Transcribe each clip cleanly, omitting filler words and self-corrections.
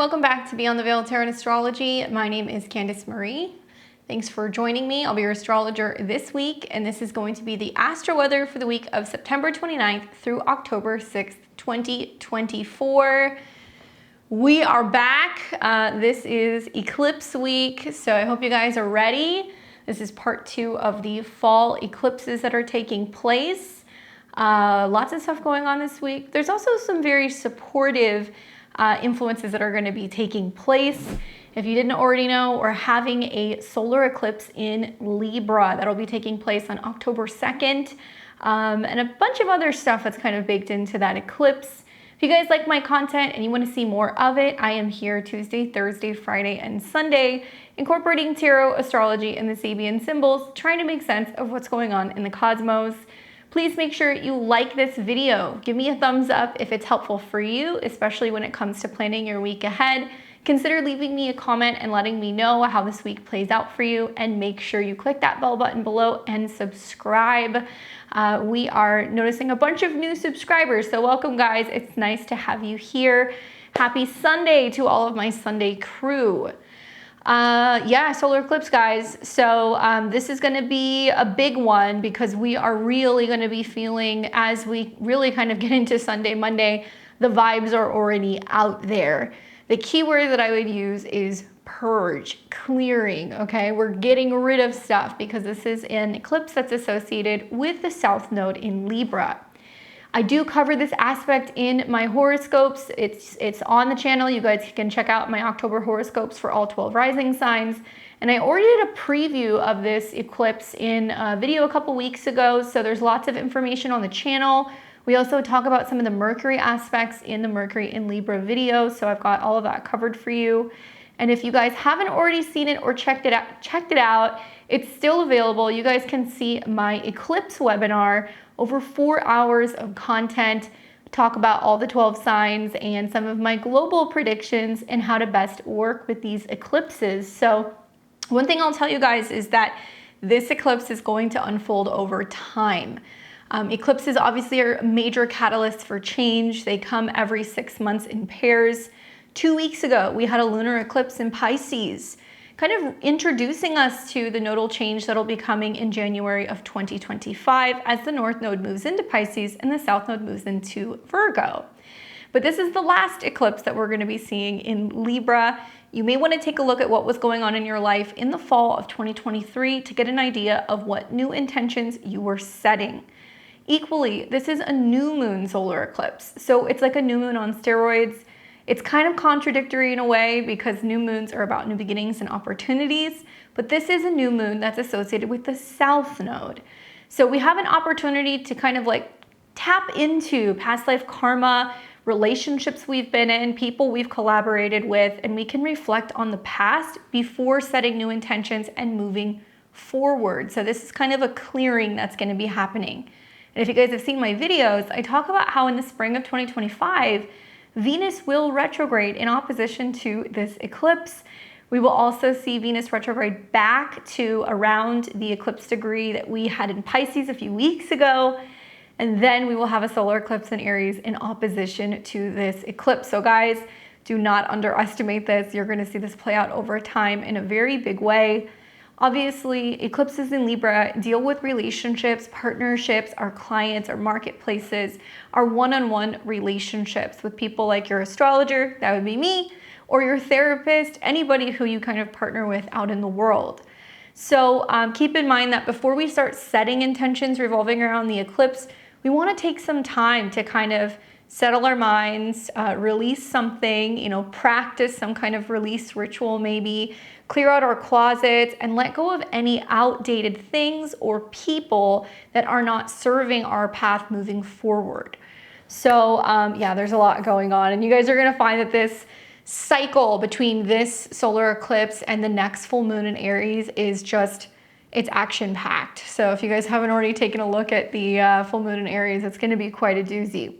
welcome back to Beyond the Veil Tarot and Astrology. My name is Candice Marie. Thanks for joining me. I'll be your astrologer this week, and this is going to be the astro weather for the week of September 29th through October 6th, 2024. We are back. This is Eclipse week, so I hope you guys are ready. This is part 2 of the fall eclipses that are taking place. Lots of stuff going on this week. There's also some very supportive influences that are going to be taking place. If you didn't already know, we're having a solar eclipse in Libra that'll be taking place on October 2nd, and a bunch of other stuff that's kind of baked into that eclipse. If you guys like my content and you want to see more of it, I am here Tuesday, Thursday, Friday, and Sunday, incorporating tarot, astrology, and the Sabian symbols, trying to make sense of what's going on in the cosmos. Please make sure you like this video. Give me a thumbs up if it's helpful for you, especially when it comes to planning your week ahead. Consider leaving me a comment and letting me know how this week plays out for you, and make sure you click that bell button below and subscribe. We are noticing a bunch of new subscribers, so welcome guys. It's nice to have you here. Happy Sunday to all of my Sunday crew. Yeah, solar eclipse guys. So this is going to be a big one because we are really going to be feeling, as we really kind of get into Sunday, Monday, the vibes are already out there. The key word that I would use is purge, clearing, okay? We're getting rid of stuff because this is an eclipse that's associated with the South Node in Libra. I do cover this aspect in my horoscopes. It's on the channel. You guys can check out my October horoscopes for all 12 rising signs. And I already did a preview of this eclipse in a video a couple weeks ago, so there's lots of information on the channel. We also talk about some of the Mercury aspects in the Mercury in Libra video, so I've got all of that covered for you. And if you guys haven't already seen it or checked it out, it's still available. You guys can see my eclipse webinar, over 4 hours of content, talk about all the 12 signs and some of my global predictions and how to best work with these eclipses. So one thing I'll tell you guys is that this eclipse is going to unfold over time. Eclipses obviously are a major catalyst for change. They come every 6 months in pairs. 2 weeks ago, we had a lunar eclipse in Pisces, kind of introducing us to the nodal change that'll be coming in January of 2025 as the North Node moves into Pisces and the South Node moves into Virgo. But this is the last eclipse that we're going to be seeing in Libra. You may want to take a look at what was going on in your life in the fall of 2023 to get an idea of what new intentions you were setting. Equally, this is a new moon solar eclipse, so it's like a new moon on steroids. It's kind of contradictory in a way because new moons are about new beginnings and opportunities, but this is a new moon that's associated with the South Node. So we have an opportunity to kind of like tap into past life karma, relationships we've been in, people we've collaborated with, and we can reflect on the past before setting new intentions and moving forward. So this is kind of a clearing that's going to be happening. And if you guys have seen my videos, I talk about how in the spring of 2025, Venus will retrograde in opposition to this eclipse. We will also see Venus retrograde back to around the eclipse degree that we had in Pisces a few weeks ago. And then we will have a solar eclipse in Aries in opposition to this eclipse. So guys, do not underestimate this. You're going to see this play out over time in a very big way. Obviously, eclipses in Libra deal with relationships, partnerships, our clients, our marketplaces, our one-on-one relationships with people like your astrologer, that would be me, or your therapist, anybody who you kind of partner with out in the world. So keep in mind that before we start setting intentions revolving around the eclipse, we want to take some time to kind of settle our minds, release something, practice some kind of release ritual maybe, clear out our closets, and let go of any outdated things or people that are not serving our path moving forward. So yeah, there's a lot going on, and you guys are going to find that this cycle between this solar eclipse and the next full moon in Aries is just, it's action-packed. So if you guys haven't already taken a look at the full moon in Aries, it's going to be quite a doozy.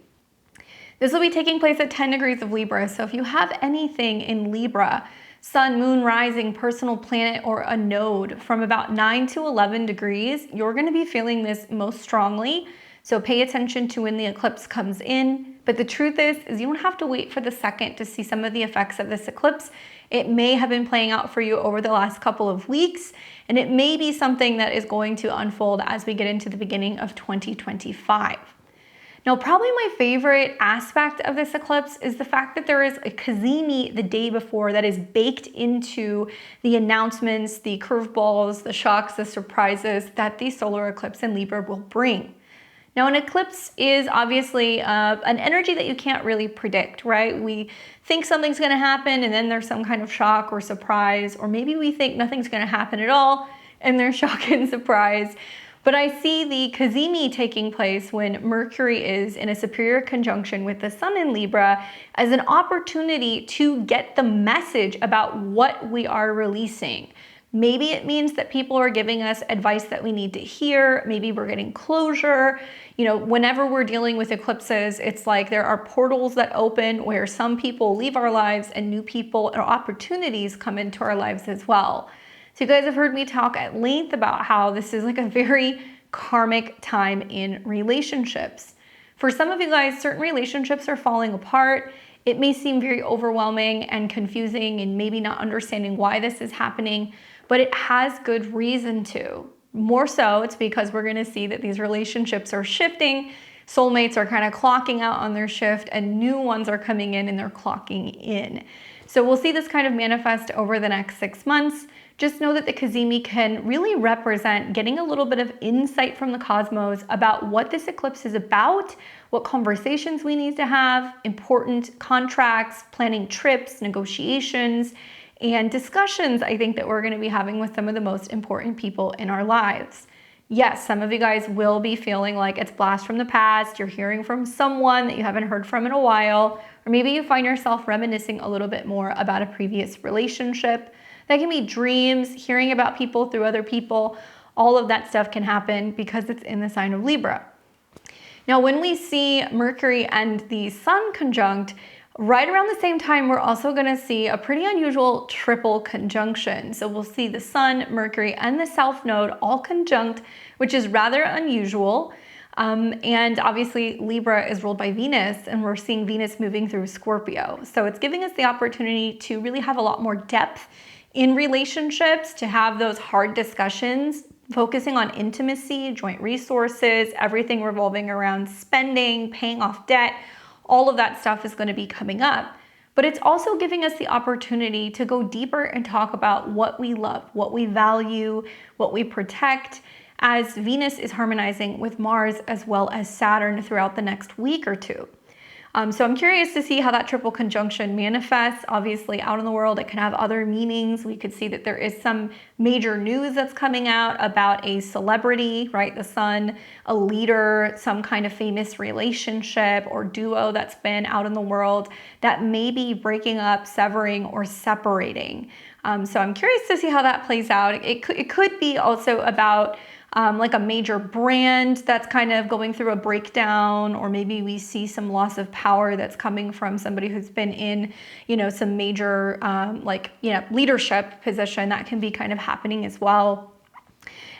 This will be taking place at 10 degrees of Libra. So if you have anything in Libra, sun, moon, rising, personal planet, or a node from about 9 to 11 degrees, you're going to be feeling this most strongly. So pay attention to when the eclipse comes in. But the truth is you don't have to wait for the second to see some of the effects of this eclipse. It may have been playing out for you over the last couple of weeks, and it may be something that is going to unfold as we get into the beginning of 2025. Now, probably my favorite aspect of this eclipse is the fact that there is a cazimi the day before that is baked into the announcements, the curveballs, the shocks, the surprises that the solar eclipse in Libra will bring. Now, an eclipse is obviously an energy that you can't really predict, right? We think something's going to happen and then there's some kind of shock or surprise, or maybe we think nothing's going to happen at all and there's shock and surprise. But I see the cazimi taking place when Mercury is in a superior conjunction with the Sun in Libra as an opportunity to get the message about what we are releasing. Maybe it means that people are giving us advice that we need to hear. Maybe we're getting closure. You know, whenever we're dealing with eclipses, it's like there are portals that open where some people leave our lives and new people or opportunities come into our lives as well. So you guys have heard me talk at length about how this is like a very karmic time in relationships. For some of you guys, certain relationships are falling apart. It may seem very overwhelming and confusing and maybe not understanding why this is happening, but it has good reason to. More so, it's because we're going to see that these relationships are shifting. Soulmates are kind of clocking out on their shift and new ones are coming in and they're clocking in. So we'll see this kind of manifest over the next 6 months. Just know that the cazimi can really represent getting a little bit of insight from the cosmos about what this eclipse is about, what conversations we need to have, important contracts, planning trips, negotiations, and discussions I think that we're going to be having with some of the most important people in our lives. Yes, some of you guys will be feeling like it's blast from the past. You're hearing from someone that you haven't heard from in a while, or maybe you find yourself reminiscing a little bit more about a previous relationship. That can be dreams, hearing about people through other people. All of that stuff can happen because it's in the sign of Libra. Now, when we see Mercury and the Sun conjunct, right around the same time, we're also going to see a pretty unusual triple conjunction. So we'll see the Sun, Mercury, and the South Node all conjunct, which is rather unusual. And obviously Libra is ruled by Venus, and we're seeing Venus moving through Scorpio. So it's giving us the opportunity to really have a lot more depth in relationships, to have those hard discussions, focusing on intimacy, joint resources, everything revolving around spending, paying off debt. All of that stuff is going to be coming up. But it's also giving us the opportunity to go deeper and talk about what we love, what we value, what we protect, as Venus is harmonizing with Mars as well as Saturn throughout the next week or two. So I'm curious to see how that triple conjunction manifests. Obviously, out in the world, it can have other meanings. We could see that there is some major news that's coming out about a celebrity, right? The Sun, a leader, some kind of famous relationship or duo that's been out in the world that may be breaking up, severing, or separating. So I'm curious to see how that plays out. It could be also about like a major brand that's kind of going through a breakdown, or maybe we see some loss of power that's coming from somebody who's been in, some major leadership position. That can be kind of happening as well.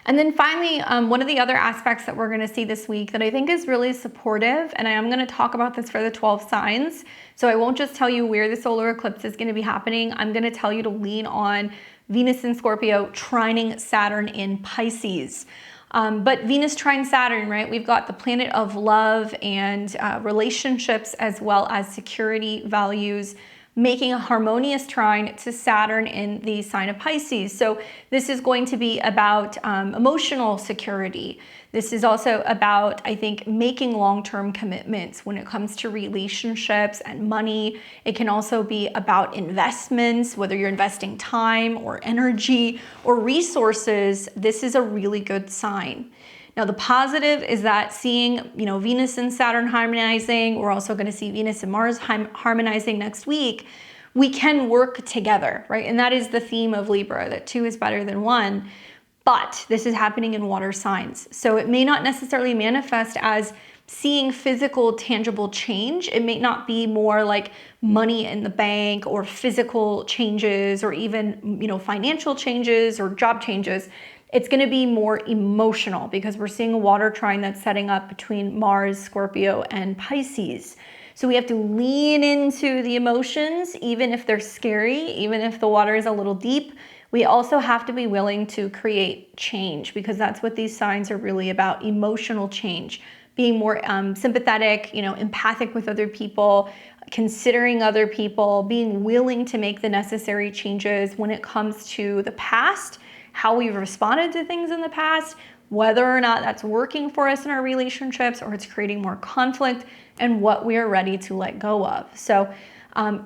And then finally, one of the other aspects that we're going to see this week that I think is really supportive, and I am going to talk about this for the 12 signs. So I won't just tell you where the solar eclipse is going to be happening. I'm going to tell you to lean on Venus in Scorpio trining Saturn in Pisces. But Venus trine Saturn, right? We've got the planet of love and relationships as well as security values, making a harmonious trine to Saturn in the sign of Pisces. So this is going to be about emotional security. This is also about, I think, making long-term commitments when it comes to relationships and money. It can also be about investments, whether you're investing time or energy or resources. This is a really good sign. Now, the positive is that seeing, Venus and Saturn harmonizing, we're also going to see Venus and Mars harmonizing next week. We can work together, right? And that is the theme of Libra, that 2 is better than 1. But this is happening in water signs. So it may not necessarily manifest as seeing physical, tangible change. It may not be more like money in the bank or physical changes or even, financial changes or job changes. It's going to be more emotional because we're seeing a water trine that's setting up between Mars, Scorpio, and Pisces. So we have to lean into the emotions, even if they're scary, even if the water is a little deep. We also have to be willing to create change, because that's what these signs are really about: emotional change, being more sympathetic, empathic with other people, considering other people, being willing to make the necessary changes when it comes to the past, how we've responded to things in the past, whether or not that's working for us in our relationships or it's creating more conflict, and what we are ready to let go of. So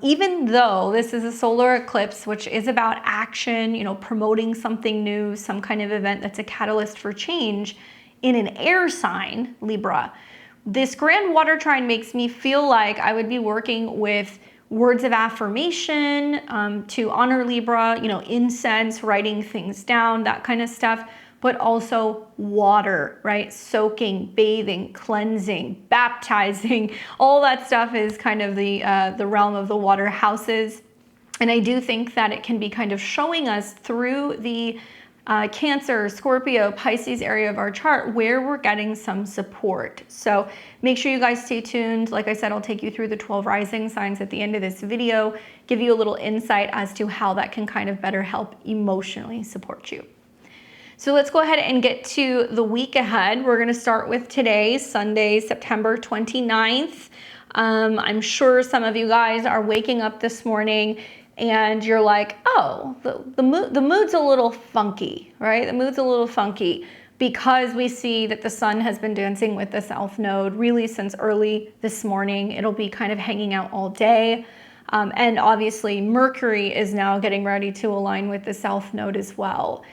even though this is a solar eclipse, which is about action, promoting something new, some kind of event that's a catalyst for change in an air sign, Libra, this grand water trine makes me feel like I would be working with words of affirmation to honor Libra, incense, writing things down, that kind of stuff, but also water, right? Soaking, bathing, cleansing, baptizing, all that stuff is kind of the realm of the water houses. And I do think that it can be kind of showing us through the Cancer, Scorpio, Pisces area of our chart where we're getting some support. So make sure you guys stay tuned. Like I said, I'll take you through the 12 rising signs at the end of this video, give you a little insight as to how that can kind of better help emotionally support you. So let's go ahead and get to the week ahead. We're going to start with today, Sunday, September 29th. I'm sure some of you guys are waking up this morning and you're like, oh, the mood's a little funky, right? The mood's a little funky because we see that the sun has been dancing with the south node really since early this morning. It'll be kind of hanging out all day. And obviously Mercury is now getting ready to align with the south node as well.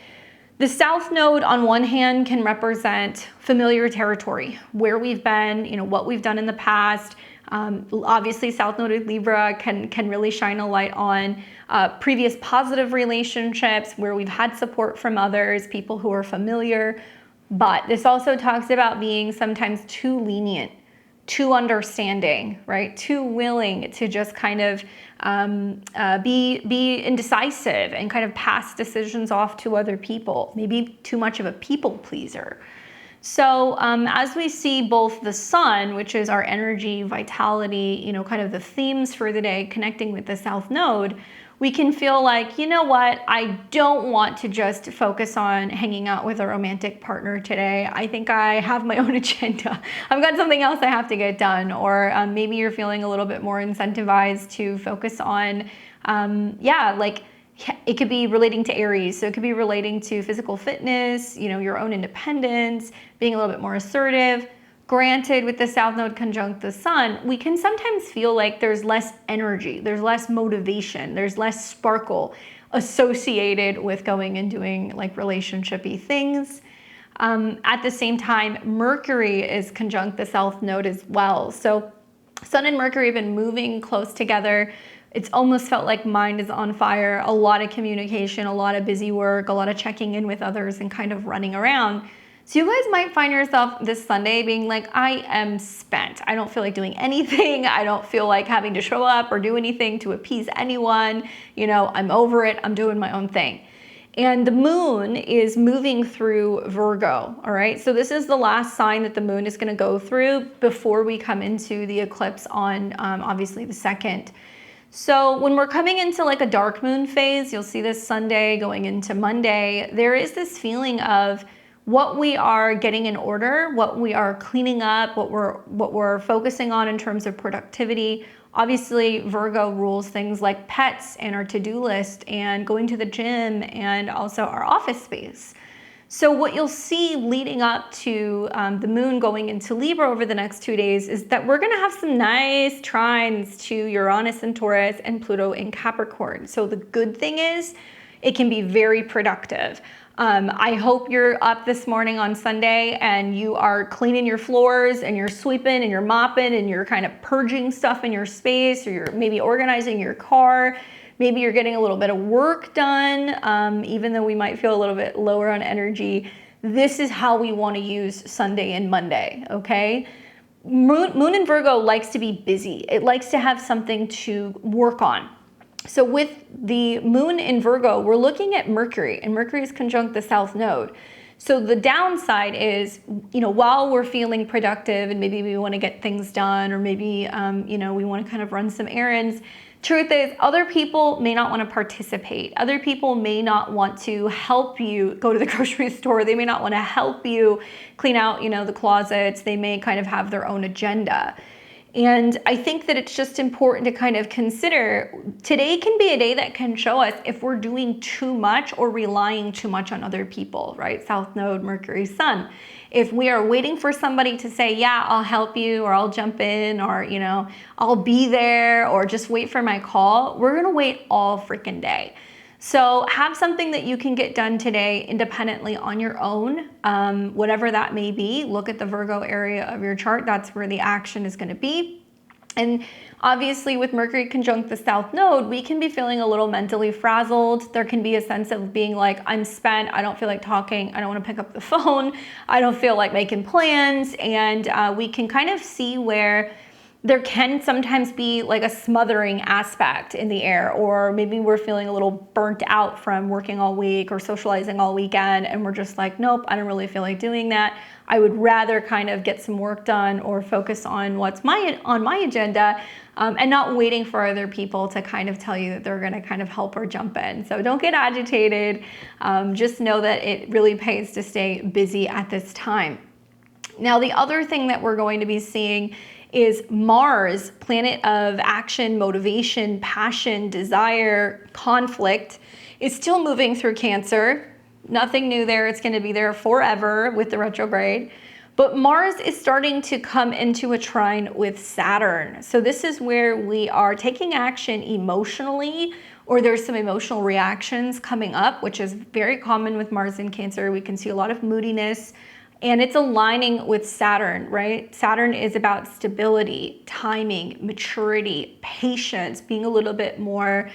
The south node on one hand can represent familiar territory, where we've been, what we've done in the past. Obviously south node Libra can really shine a light on previous positive relationships where we've had support from others, people who are familiar. But this also talks about being sometimes too lenient, too understanding, right? Too willing to just kind of be indecisive and kind of pass decisions off to other people. Maybe too much of a people pleaser. So as we see both the sun, which is our energy, vitality, kind of the themes for the day connecting with the south node, we can feel like, you know what, I don't want to just focus on hanging out with a romantic partner today. I think I have my own agenda. I've got something else I have to get done. Or maybe you're feeling a little bit more incentivized to focus on, it could be relating to Aries. So it could be relating to physical fitness, your own independence, being a little bit more assertive. Granted, with the south node conjunct the sun, we can sometimes feel like there's less energy, there's less motivation, there's less sparkle associated with going and doing like relationship-y things. At the same time, Mercury is conjunct the south node as well. So Sun and Mercury have been moving close together. It's almost felt like mind is on fire, a lot of communication, a lot of busy work, a lot of checking in with others and kind of running around. So you guys might find yourself this Sunday being like, I am spent. I don't feel like doing anything. I don't feel like having to show up or do anything to appease anyone. I'm over it. I'm doing my own thing. And the moon is moving through Virgo, all right? So this is the last sign that the moon is gonna go through before we come into the eclipse on obviously the 2nd. So when we're coming into like a dark moon phase, you'll see this Sunday going into Monday, there is this feeling of what we are getting in order, what we are cleaning up, what we're focusing on in terms of productivity. Obviously, Virgo rules things like pets and our to-do list and going to the gym and also our office space. So what you'll see leading up to the moon going into Libra over the next 2 days is that we're gonna have some nice trines to Uranus and Taurus and Pluto in Capricorn. So the good thing is it can be very productive. I hope you're up this morning on Sunday and you are cleaning your floors and you're sweeping and you're mopping and you're kind of purging stuff in your space, or you're maybe organizing your car. Maybe you're getting a little bit of work done, even though we might feel a little bit lower on energy. This is how we want to use Sunday and Monday, okay? Moon in Virgo likes to be busy. It likes to have something to work on. So with the moon in Virgo, we're looking at Mercury, and Mercury is conjunct the south node. So the downside is, while we're feeling productive and maybe we want to get things done, or maybe, we want to kind of run some errands, truth is other people may not want to participate. Other people may not want to help you go to the grocery store. They may not want to help you clean out, the closets. They may kind of have their own agenda. And I think that it's just important to kind of consider today can be a day that can show us if we're doing too much or relying too much on other people, right? South Node, Mercury, Sun. If we are waiting for somebody to say, yeah, I'll help you, or I'll jump in, or, I'll be there, or just wait for my call, we're going to wait all freaking day. So have something that you can get done today independently on your own, whatever that may be. Look at the Virgo area of your chart. That's where the action is going to be. And obviously with Mercury conjunct the South Node, we can be feeling a little mentally frazzled. There can be a sense of being like, I'm spent. I don't feel like talking. I don't want to pick up the phone. I don't feel like making plans. And we can kind of see where there can sometimes be like a smothering aspect in the air, or maybe we're feeling a little burnt out from working all week or socializing all weekend, and we're just like, nope, I don't really feel like doing that. I would rather kind of get some work done or focus on what's on my agenda, and not waiting for other people to kind of tell you that they're going to kind of help or jump in. So don't get agitated. Just know that it really pays to stay busy at this time. Now, the other thing that we're going to be seeing is Mars, planet of action, motivation, passion, desire, conflict, is still moving through Cancer. Nothing new there. It's going to be there forever with the retrograde. But Mars is starting to come into a trine with Saturn. So this is where we are taking action emotionally, or there's some emotional reactions coming up, which is very common with Mars in Cancer. We can see a lot of moodiness. And it's aligning with Saturn, right? Saturn is about stability, timing, maturity, patience, being a little bit more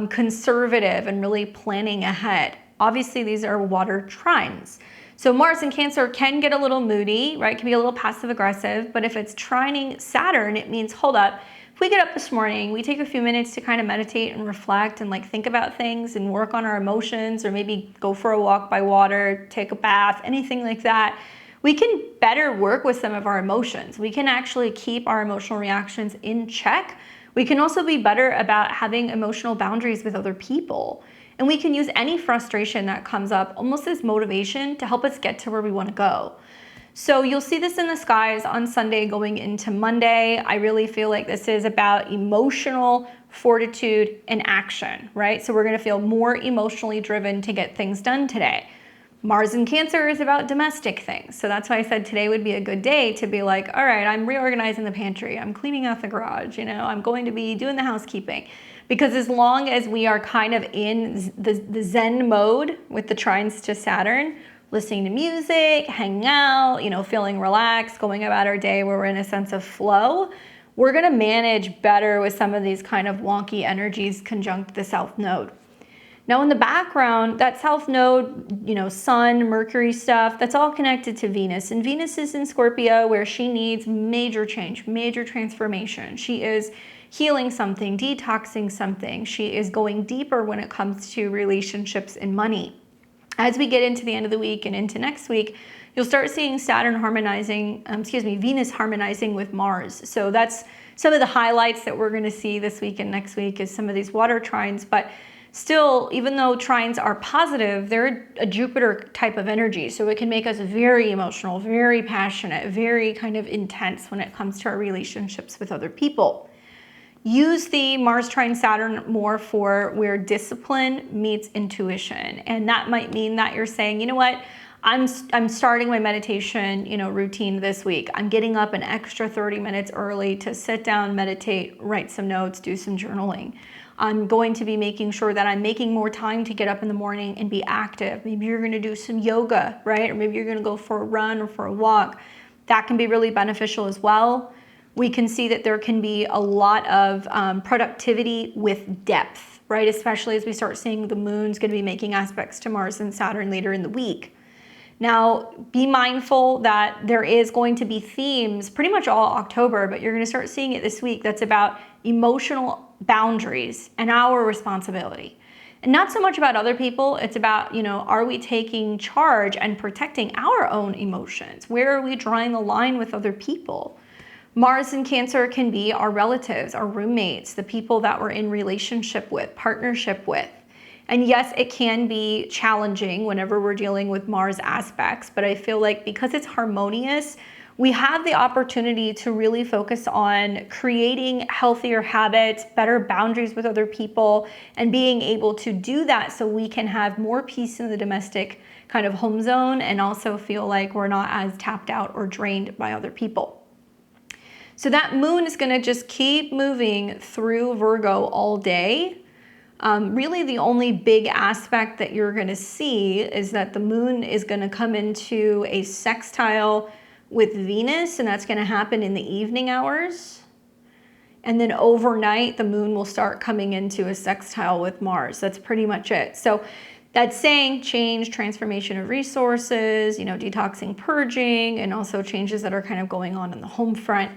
conservative and really planning ahead. Obviously, these are water trines. So Mars in Cancer can get a little moody, right? Can be a little passive aggressive, but if it's trining Saturn, it means, hold up, if we get up this morning, we take a few minutes to kind of meditate and reflect and like think about things and work on our emotions, or maybe go for a walk by water, take a bath, anything like that, we can better work with some of our emotions. We can actually keep our emotional reactions in check. We can also be better about having emotional boundaries with other people. And we can use any frustration that comes up almost as motivation to help us get to where we want to go. So you'll see this in the skies on Sunday going into Monday. I really feel like this is about emotional fortitude and action, right? So we're going to feel more emotionally driven to get things done today. Mars in Cancer is about domestic things. So that's why I said today would be a good day to be like, all right, I'm reorganizing the pantry. I'm cleaning out the garage. I'm going to be doing the housekeeping. Because as long as we are kind of in the Zen mode with the trines to Saturn, listening to music, hanging out, feeling relaxed, going about our day where we're in a sense of flow, we're going to manage better with some of these kind of wonky energies conjunct the South Node. Now in the background, that South Node, Sun, Mercury stuff, that's all connected to Venus. And Venus is in Scorpio, where she needs major change, major transformation. She is healing something, detoxing something. She is going deeper when it comes to relationships and money. As we get into the end of the week and into next week, you'll start seeing Venus harmonizing with Mars. So that's some of the highlights that we're going to see this week and next week is some of these water trines. But still, even though trines are positive, they're a Jupiter type of energy. So it can make us very emotional, very passionate, very kind of intense when it comes to our relationships with other people. Use the Mars trine Saturn more for where discipline meets intuition. And that might mean that you're saying, you know what, I'm starting my meditation, routine this week. I'm getting up an extra 30 minutes early to sit down, meditate, write some notes, do some journaling. I'm going to be making sure that I'm making more time to get up in the morning and be active. Maybe you're going to do some yoga, right? Or maybe you're going to go for a run or for a walk. That can be really beneficial as well. We can see that there can be a lot of productivity with depth, right? Especially as we start seeing the moon's going to be making aspects to Mars and Saturn later in the week. Now, be mindful that there is going to be themes pretty much all October, but you're going to start seeing it this week that's about emotional boundaries and our responsibility. And not so much about other people, it's about, are we taking charge and protecting our own emotions? Where are we drawing the line with other people? Mars in Cancer can be our relatives, our roommates, the people that we're in relationship with, partnership with. And yes, it can be challenging whenever we're dealing with Mars aspects, but I feel like because it's harmonious, we have the opportunity to really focus on creating healthier habits, better boundaries with other people, and being able to do that so we can have more peace in the domestic kind of home zone and also feel like we're not as tapped out or drained by other people. So that moon is going to just keep moving through Virgo all day. Really the only big aspect that you're going to see is that the moon is going to come into a sextile with Venus, and that's going to happen in the evening hours. And then overnight, the moon will start coming into a sextile with Mars. That's pretty much it. So that's saying change, transformation of resources, detoxing, purging, and also changes that are kind of going on in the home front.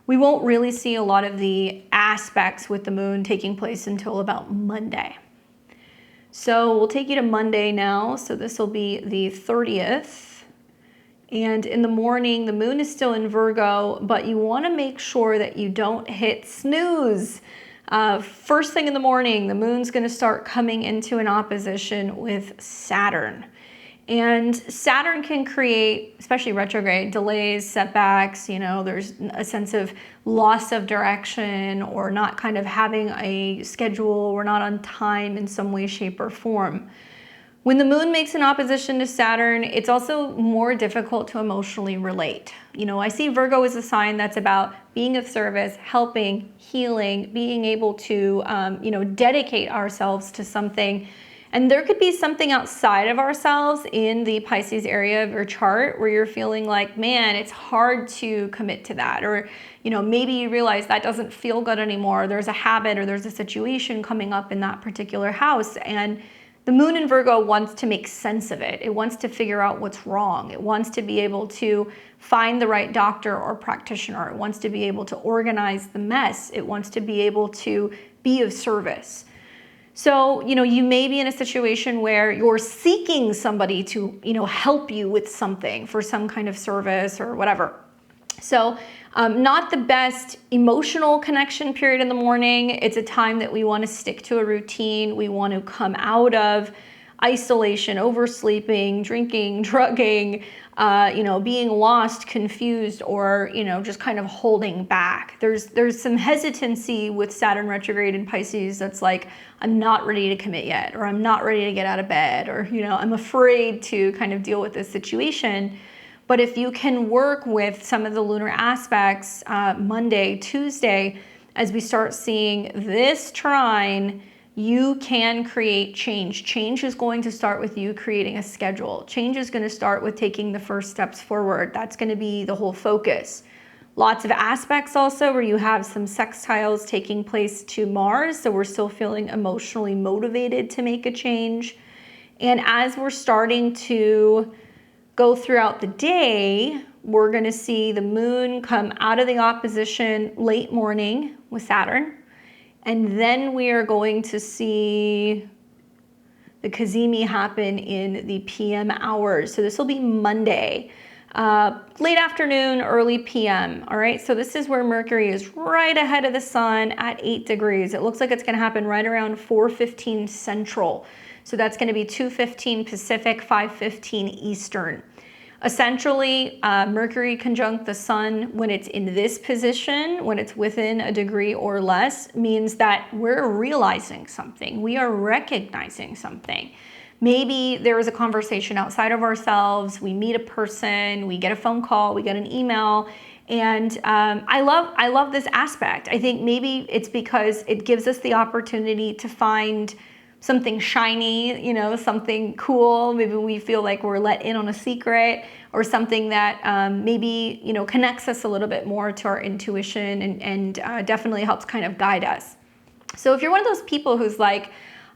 We won't really see a lot of the aspects with the moon taking place until about Monday. So we'll take you to Monday now. So this will be the 30th. And in the morning, the moon is still in Virgo, but you want to make sure that you don't hit snooze. First thing in the morning, the moon's going to start coming into an opposition with Saturn. And Saturn can create, especially retrograde, delays, setbacks, there's a sense of loss of direction or not kind of having a schedule or not on time in some way, shape, or form. When the moon makes an opposition to Saturn, it's also more difficult to emotionally relate. I see Virgo as a sign that's about being of service, helping, healing, being able to, dedicate ourselves to something. And there could be something outside of ourselves in the Pisces area of your chart where you're feeling like, man, it's hard to commit to that. Or, maybe you realize that doesn't feel good anymore. There's a habit or there's a situation coming up in that particular house. And the moon in Virgo wants to make sense of it. It wants to figure out what's wrong. It wants to be able to find the right doctor or practitioner. It wants to be able to organize the mess. It wants to be able to be of service. So, you may be in a situation where you're seeking somebody to, help you with something for some kind of service or whatever. So, not the best emotional connection period in the morning. It's a time that we want to stick to a routine. We want to come out of isolation, oversleeping, drinking, drugging, being lost, confused, or, just kind of holding back. There's some hesitancy with Saturn retrograde in Pisces that's like, I'm not ready to commit yet, or I'm not ready to get out of bed, or, I'm afraid to kind of deal with this situation. But if you can work with some of the lunar aspects Monday, Tuesday, as we start seeing this trine, you can create change. Change is going to start with you creating a schedule. Change is going to start with taking the first steps forward. That's going to be the whole focus. Lots of aspects also where you have some sextiles taking place to Mars, so we're still feeling emotionally motivated to make a change. And as we're starting to go throughout the day, we're going to see the moon come out of the opposition late morning with Saturn. And then we are going to see the cazimi happen in the PM hours. So this will be Monday, late afternoon, early PM. All right. So this is where Mercury is right ahead of the sun at 8 degrees. It looks like it's going to happen right around 4:15 Central. So that's going to be 2:15 Pacific, 5:15 Eastern. Essentially, Mercury conjunct the sun when it's in this position, when it's within a degree or less, means that we're realizing something. We are recognizing something. Maybe there is a conversation outside of ourselves. We meet a person, we get a phone call, we get an email. And I love this aspect. I think maybe it's because it gives us the opportunity to find something shiny, something cool. Maybe we feel like we're let in on a secret, or something that maybe, connects us a little bit more to our intuition and definitely helps kind of guide us. So if you're one of those people who's like,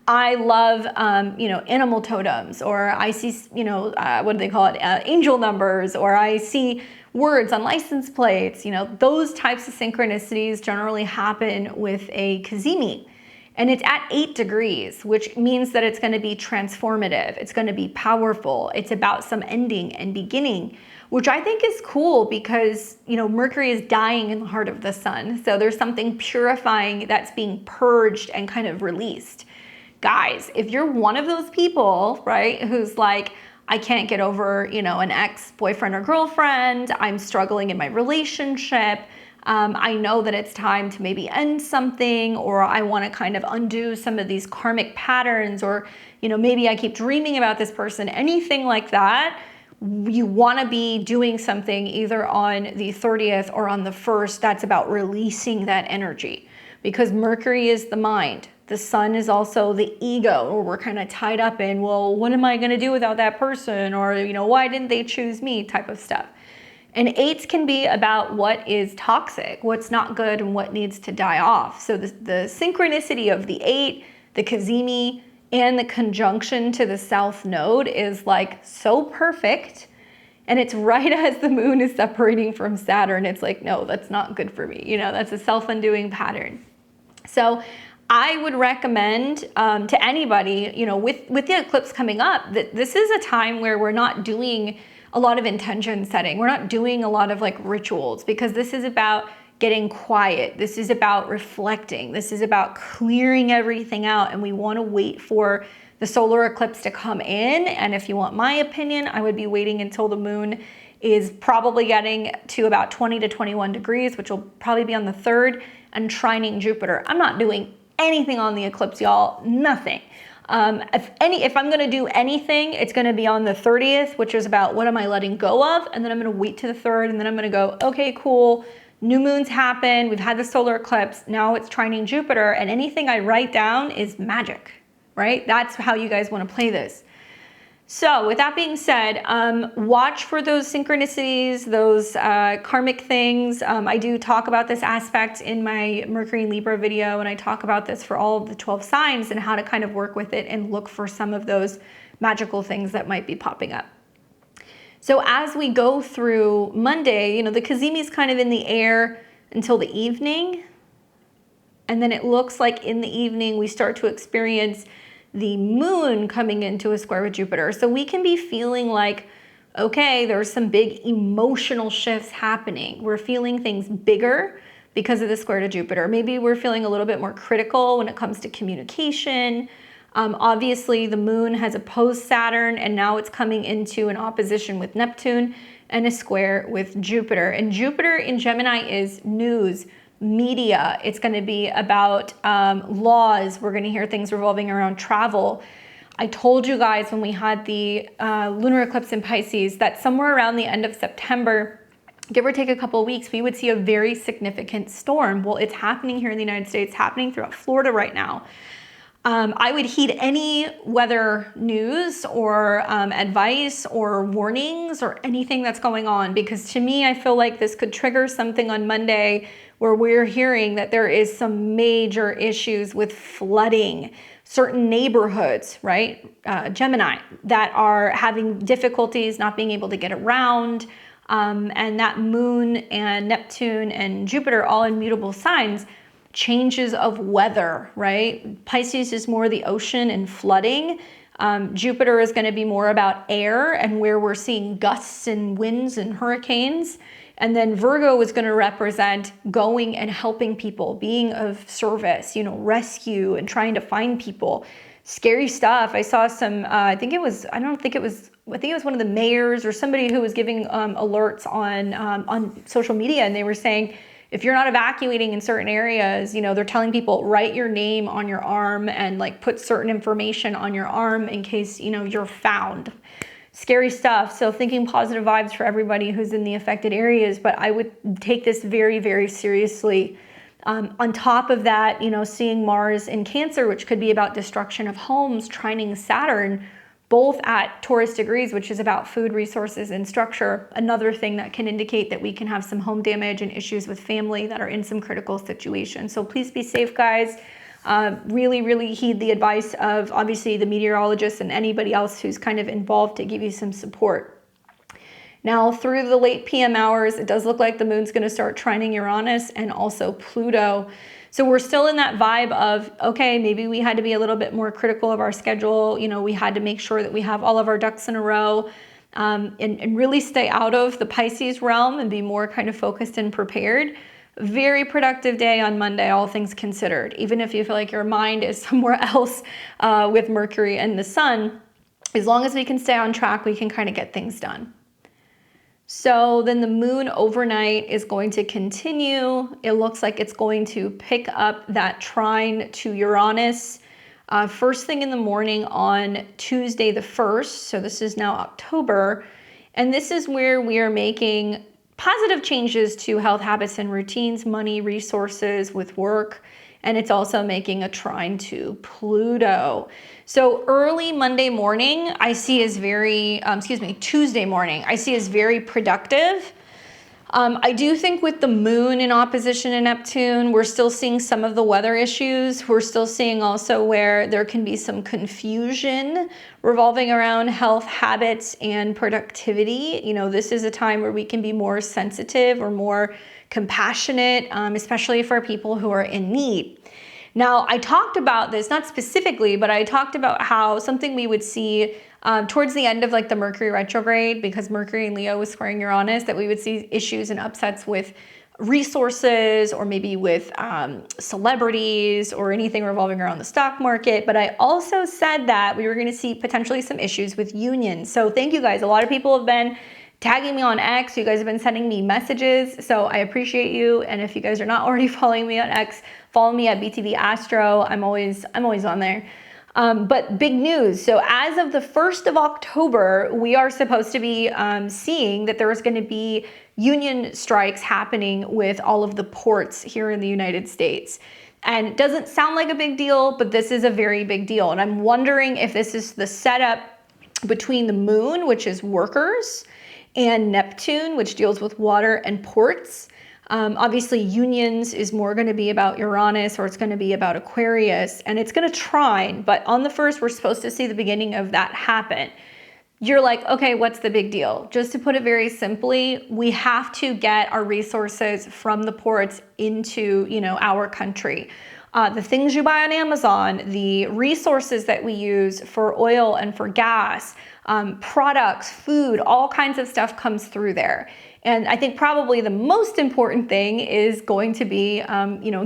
I love, animal totems, or I see, what do they call it? Angel numbers, or I see words on license plates, those types of synchronicities generally happen with a cazimi. And it's at 8 degrees, which means that it's going to be transformative. It's going to be powerful. It's about some ending and beginning, which I think is cool because, you know, Mercury is dying in the heart of the sun. So there's something purifying that's being purged and kind of released. Guys, if you're one of those people, right, who's like, I can't get over, you know, an ex-boyfriend or girlfriend, I'm struggling in my relationship, I know that it's time to maybe end something, or I want to kind of undo some of these karmic patterns, or, you know, maybe I keep dreaming about this person, anything like that, you want to be doing something either on the 30th or on the 1st that's about releasing that energy, because Mercury is the mind. The sun is also the ego, or we're kind of tied up in, well, what am I going to do without that person? Or, you know, why didn't they choose me type of stuff. And 8s can be about what is toxic, what's not good, and what needs to die off. So the synchronicity of the 8, the Cazimi, and the conjunction to the South Node is like so perfect. And it's right as the moon is separating from Saturn. It's like, no, that's not good for me. You know, that's a self-undoing pattern. So I would recommend to anybody, you know, with the eclipse coming up, that this is a time where we're not doing a lot of intention setting. We're not doing a lot of like rituals, because this is about getting quiet. This is about reflecting. This is about clearing everything out. And we want to wait for the solar eclipse to come in. And if you want my opinion, I would be waiting until the moon is probably getting to about 20 to 21 degrees, which will probably be on the 3rd, and trining Jupiter. I'm not doing anything on the eclipse, y'all, nothing. If I'm going to do anything, it's going to be on the 30th, which is about what am I letting go of, and then I'm going to wait to the 3rd, and then I'm going to go, okay, cool, new moons happen, we've had the solar eclipse, now it's trining Jupiter, and anything I write down is magic, right? That's how you guys want to play this. So with that being said, watch for those synchronicities, those karmic things. I do talk about this aspect in my Mercury and Libra video, and I talk about this for all of the 12 signs and how to kind of work with it and look for some of those magical things that might be popping up. So as we go through Monday, you know, the Cazimi is kind of in the air until the evening. And then it looks like in the evening we start to experience the moon coming into a square with Jupiter. So we can be feeling like, okay, there's some big emotional shifts happening. We're feeling things bigger because of the square to Jupiter. Maybe we're feeling a little bit more critical when it comes to communication. Obviously, the moon has opposed Saturn, and now it's coming into an opposition with Neptune and a square with Jupiter. And Jupiter in Gemini is news, media. It's going to be about laws. We're going to hear things revolving around travel. I told you guys when we had the lunar eclipse in Pisces that somewhere around the end of September, give or take a couple of weeks, we would see a very significant storm. Well, it's happening here in the United States, happening throughout Florida right now. I would heed any weather news or advice or warnings or anything that's going on, because to me, I feel like this could trigger something on Monday where we're hearing that there is some major issues with flooding, certain neighborhoods, right? Gemini, that are having difficulties not being able to get around. And that moon and Neptune and Jupiter, all in mutable signs, changes of weather, right? Pisces is more the ocean and flooding. Jupiter is going to be more about air and where we're seeing gusts and winds and hurricanes. And then Virgo is going to represent going and helping people, being of service, you know, rescue and trying to find people. Scary stuff. I saw some, I think it was one of the mayors or somebody who was giving alerts on social media, and they were saying, if you're not evacuating in certain areas, you know, they're telling people, write your name on your arm and like put certain information on your arm in case, you know, you're found. Scary stuff. So thinking positive vibes for everybody who's in the affected areas, but I would take this very, very seriously. On top of that, you know, seeing Mars in Cancer, which could be about destruction of homes, trining Saturn, both at Taurus degrees, which is about food, resources, and structure. Another thing that can indicate that we can have some home damage and issues with family that are in some critical situations. So please be safe, guys. Really, really heed the advice of obviously the meteorologists and anybody else who's kind of involved to give you some support. Now, through the late PM hours, it does look like the moon's going to start trining Uranus and also Pluto. So we're still in that vibe of, okay, maybe we had to be a little bit more critical of our schedule. You know, we had to make sure that we have all of our ducks in a row, and really stay out of the Pisces realm and be more kind of focused and prepared. Very productive day on Monday, all things considered. Even if you feel like your mind is somewhere else with Mercury and the Sun, as long as we can stay on track, we can kind of get things done. So then the moon overnight is going to continue. It looks like it's going to pick up that trine to Uranus first thing in the morning on Tuesday the 1st. So this is now October. And this is where we are making positive changes to health habits and routines, money, resources with work. And it's also making a trine to Pluto. So early Monday morning, I see as very, Tuesday morning, I see as very productive. I do think with the moon in opposition to Neptune, we're still seeing some of the weather issues. We're still seeing also where there can be some confusion revolving around health habits and productivity. You know, this is a time where we can be more sensitive or more compassionate, especially for people who are in need. Now, I talked about this, not specifically, but I talked about how something we would see towards the end of like the Mercury retrograde, because Mercury in Leo was squaring Uranus, that we would see issues and upsets with resources or maybe with celebrities or anything revolving around the stock market. But I also said that we were going to see potentially some issues with unions. So thank you guys. A lot of people have been tagging me on X. You guys have been sending me messages. So I appreciate you. And if you guys are not already following me on X, follow me at BTV Astro. I'm always on there. But big news. So as of the 1st of October, we are supposed to be seeing that there is going to be union strikes happening with all of the ports here in the United States. And it doesn't sound like a big deal, but this is a very big deal. And I'm wondering if this is the setup between the moon, which is workers, and Neptune, which deals with water and ports. Obviously, unions is more going to be about Uranus, or it's going to be about Aquarius, and it's going to trine. But on the 1st, we're supposed to see the beginning of that happen. You're like, okay, what's the big deal? Just to put it very simply, we have to get our resources from the ports into, you know, our country. The things you buy on Amazon, the resources that we use for oil and for gas, products, food, all kinds of stuff comes through there. And I think probably the most important thing is going to be,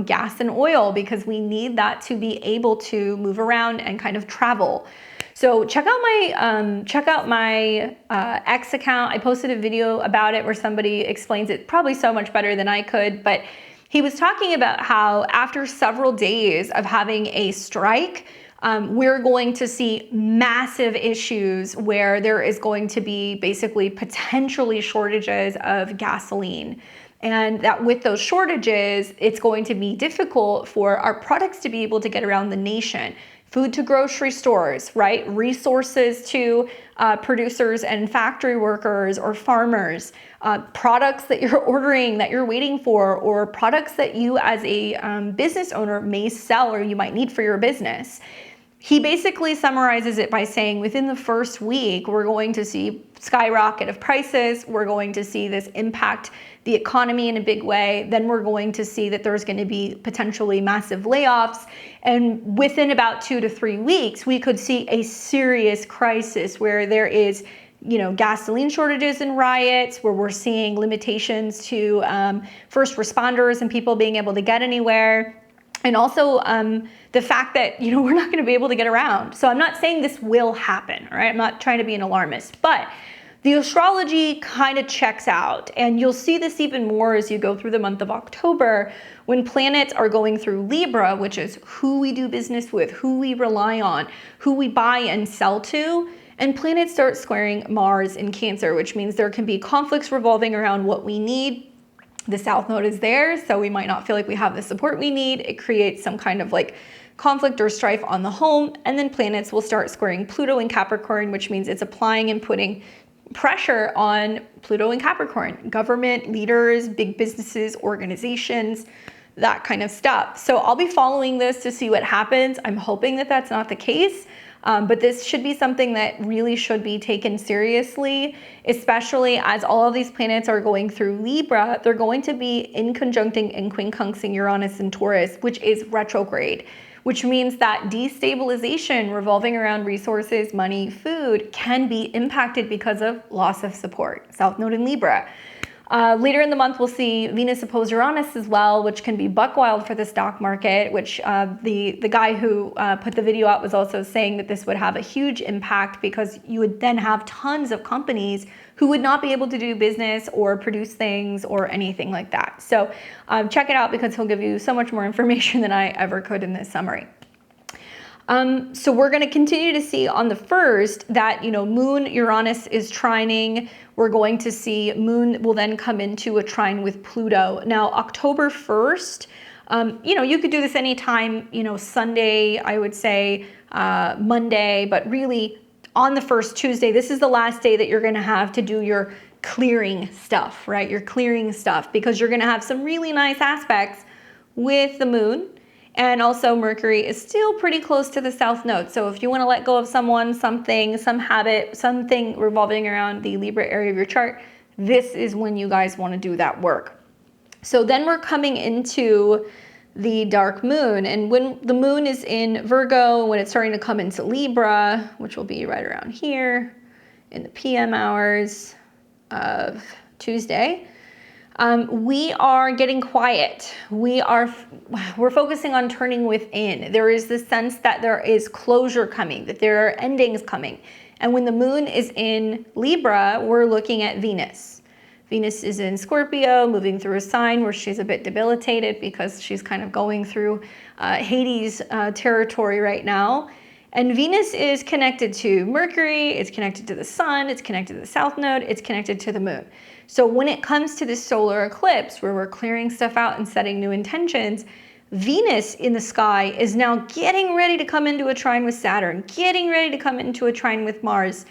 gas and oil, because we need that to be able to move around and kind of travel. So check out my X account. I posted a video about it where somebody explains it probably so much better than I could, but he was talking about how after several days of having a strike, we're going to see massive issues where there is going to be basically potentially shortages of gasoline. And that with those shortages, it's going to be difficult for our products to be able to get around the nation. Food to grocery stores, right? Resources to producers and factory workers or farmers, products that you're ordering that you're waiting for, or products that you as a business owner may sell or you might need for your business. He basically summarizes it by saying within the first week, we're going to see skyrocket of prices. We're going to see this impact the economy in a big way. Then we're going to see that there's going to be potentially massive layoffs. And within about 2 to 3 weeks, we could see a serious crisis where there is, gasoline shortages and riots, where we're seeing limitations to first responders and people being able to get anywhere. And also the fact that, we're not going to be able to get around. So I'm not saying this will happen, all right? I'm not trying to be an alarmist, but the astrology kind of checks out. And you'll see this even more as you go through the month of October, when planets are going through Libra, which is who we do business with, who we rely on, who we buy and sell to. And planets start squaring Mars in Cancer, which means there can be conflicts revolving around what we need. The South Node is there, so we might not feel like we have the support we need. It creates some kind of like conflict or strife on the home. And then planets will start squaring Pluto in Capricorn, which means it's applying and putting pressure on Pluto in Capricorn, government, leaders, big businesses, organizations, that kind of stuff. So I'll be following this to see what happens. I'm hoping that that's not the case. But this should be something that really should be taken seriously, especially as all of these planets are going through Libra. They're going to be in conjuncting and quincunxing Uranus and Taurus, which is retrograde, which means that destabilization revolving around resources, money, food can be impacted because of loss of support. South Node in Libra. Later in the month, we'll see Venus oppose Uranus as well, which can be buck wild for the stock market, which the guy who put the video out was also saying that this would have a huge impact because you would then have tons of companies who would not be able to do business or produce things or anything like that. So check it out because he'll give you so much more information than I ever could in this summary. So we're going to continue to see on the 1st that, Moon Uranus is trining. We're going to see Moon will then come into a trine with Pluto. Now, October 1st, you could do this anytime, Sunday, I would say, Monday, but really on the 1st, Tuesday, this is the last day that you're going to have to do your clearing stuff, right? Your clearing stuff, because you're going to have some really nice aspects with the Moon. And also Mercury is still pretty close to the South Node. So if you want to let go of someone, something, some habit, something revolving around the Libra area of your chart, this is when you guys want to do that work. So then we're coming into the dark moon. And when the moon is in Virgo, when it's starting to come into Libra, which will be right around here in the PM hours of Tuesday, we are getting quiet. We're focusing on turning within. There is this sense that there is closure coming, that there are endings coming. And when the moon is in Libra, we're looking at Venus. Venus is in Scorpio, moving through a sign where she's a bit debilitated because she's kind of going through Hades territory right now. And Venus is connected to Mercury, it's connected to the sun, it's connected to the South Node, it's connected to the moon. So when it comes to this solar eclipse, where we're clearing stuff out and setting new intentions, Venus in the sky is now getting ready to come into a trine with Saturn, getting ready to come into a trine with Mars.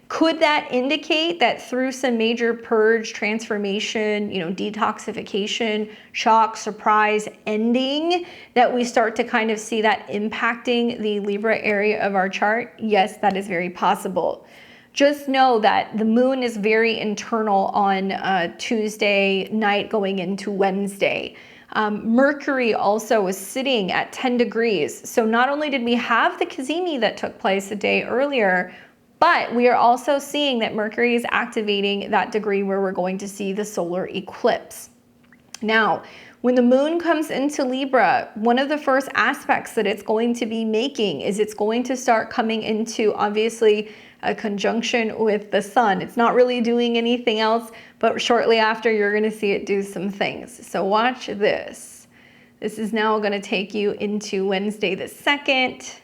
Could that indicate that through some major purge, transformation, detoxification, shock, surprise, ending, that we start to kind of see that impacting the Libra area of our chart? Yes, that is very possible. Just know that the moon is very internal on Tuesday night going into Wednesday. Mercury also was sitting at 10 degrees. So not only did we have the cazimi that took place a day earlier, but we are also seeing that Mercury is activating that degree where we're going to see the solar eclipse. Now, when the moon comes into Libra, one of the first aspects that it's going to be making is it's going to start coming into, obviously, a conjunction with the sun. It's not really doing anything else, but shortly after, you're going to see it do some things. So watch this. This is now going to take you into Wednesday the 2nd.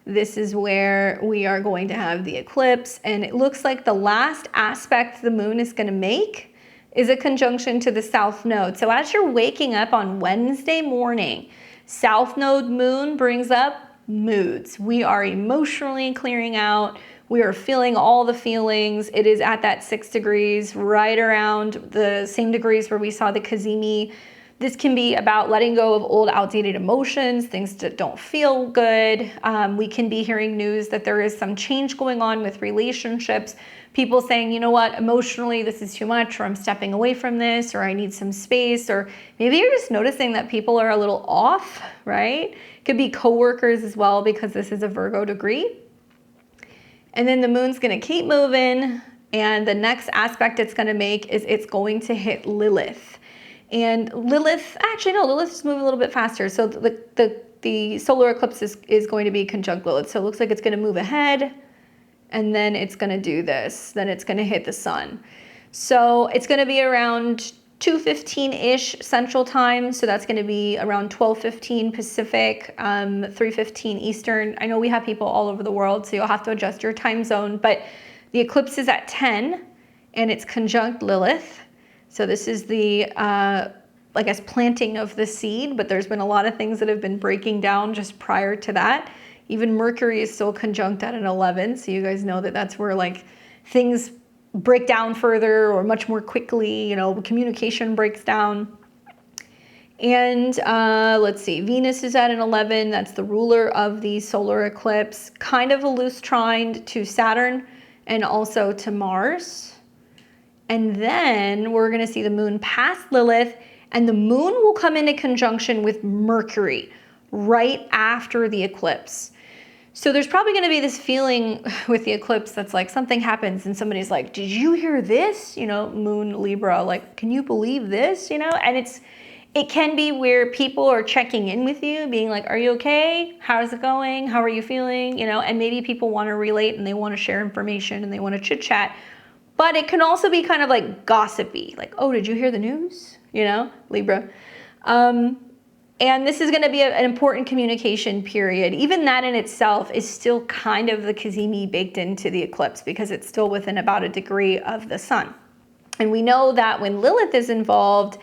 This is where we are going to have the eclipse, and it looks like the last aspect the moon is going to make is a conjunction to the South Node. So as you're waking up on Wednesday morning, South Node moon brings up moods. We are emotionally clearing out. We are feeling all the feelings. It is at that 6 degrees, right around the same degrees where we saw the cazimi. This can be about letting go of old, outdated emotions, things that don't feel good. We can be hearing news that there is some change going on with relationships. People saying, you know what, emotionally, this is too much, or I'm stepping away from this, or I need some space, or maybe you're just noticing that people are a little off, right? It could be coworkers as well, because this is a Virgo degree. And then the moon's gonna keep moving, and the next aspect it's gonna make is it's going to hit Lilith. And Lilith, actually no, Lilith's moving a little bit faster. So the solar eclipse is going to be conjunct Lilith. So it looks like it's going to move ahead, and then it's going to do this. Then it's going to hit the sun. So it's going to be around 2:15-ish Central Time. So that's going to be around 12:15 Pacific, 3:15 Eastern. I know we have people all over the world, so you'll have to adjust your time zone. But the eclipse is at 10, and it's conjunct Lilith. So this is the, I guess, planting of the seed, but there's been a lot of things that have been breaking down just prior to that. Even Mercury is still conjunct at an 11, so you guys know that that's where like things break down further or much more quickly, communication breaks down. And let's see, Venus is at an 11. That's the ruler of the solar eclipse. Kind of a loose trine to Saturn and also to Mars. And then we're going to see the moon pass Lilith, and the moon will come into conjunction with Mercury right after the eclipse. So there's probably going to be this feeling with the eclipse that's like something happens and somebody's like, did you hear this? You know, moon Libra, like, can you believe this? You know, and it can be where people are checking in with you, being like, are you okay? How's it going? How are you feeling? You know, and maybe people want to relate and they want to share information and they want to chit chat. But it can also be kind of like gossipy, like, oh, did you hear the news? You know, Libra. And this is going to be an important communication period. Even that in itself is still kind of the cazimi baked into the eclipse because it's still within about a degree of the sun. And we know that when Lilith is involved,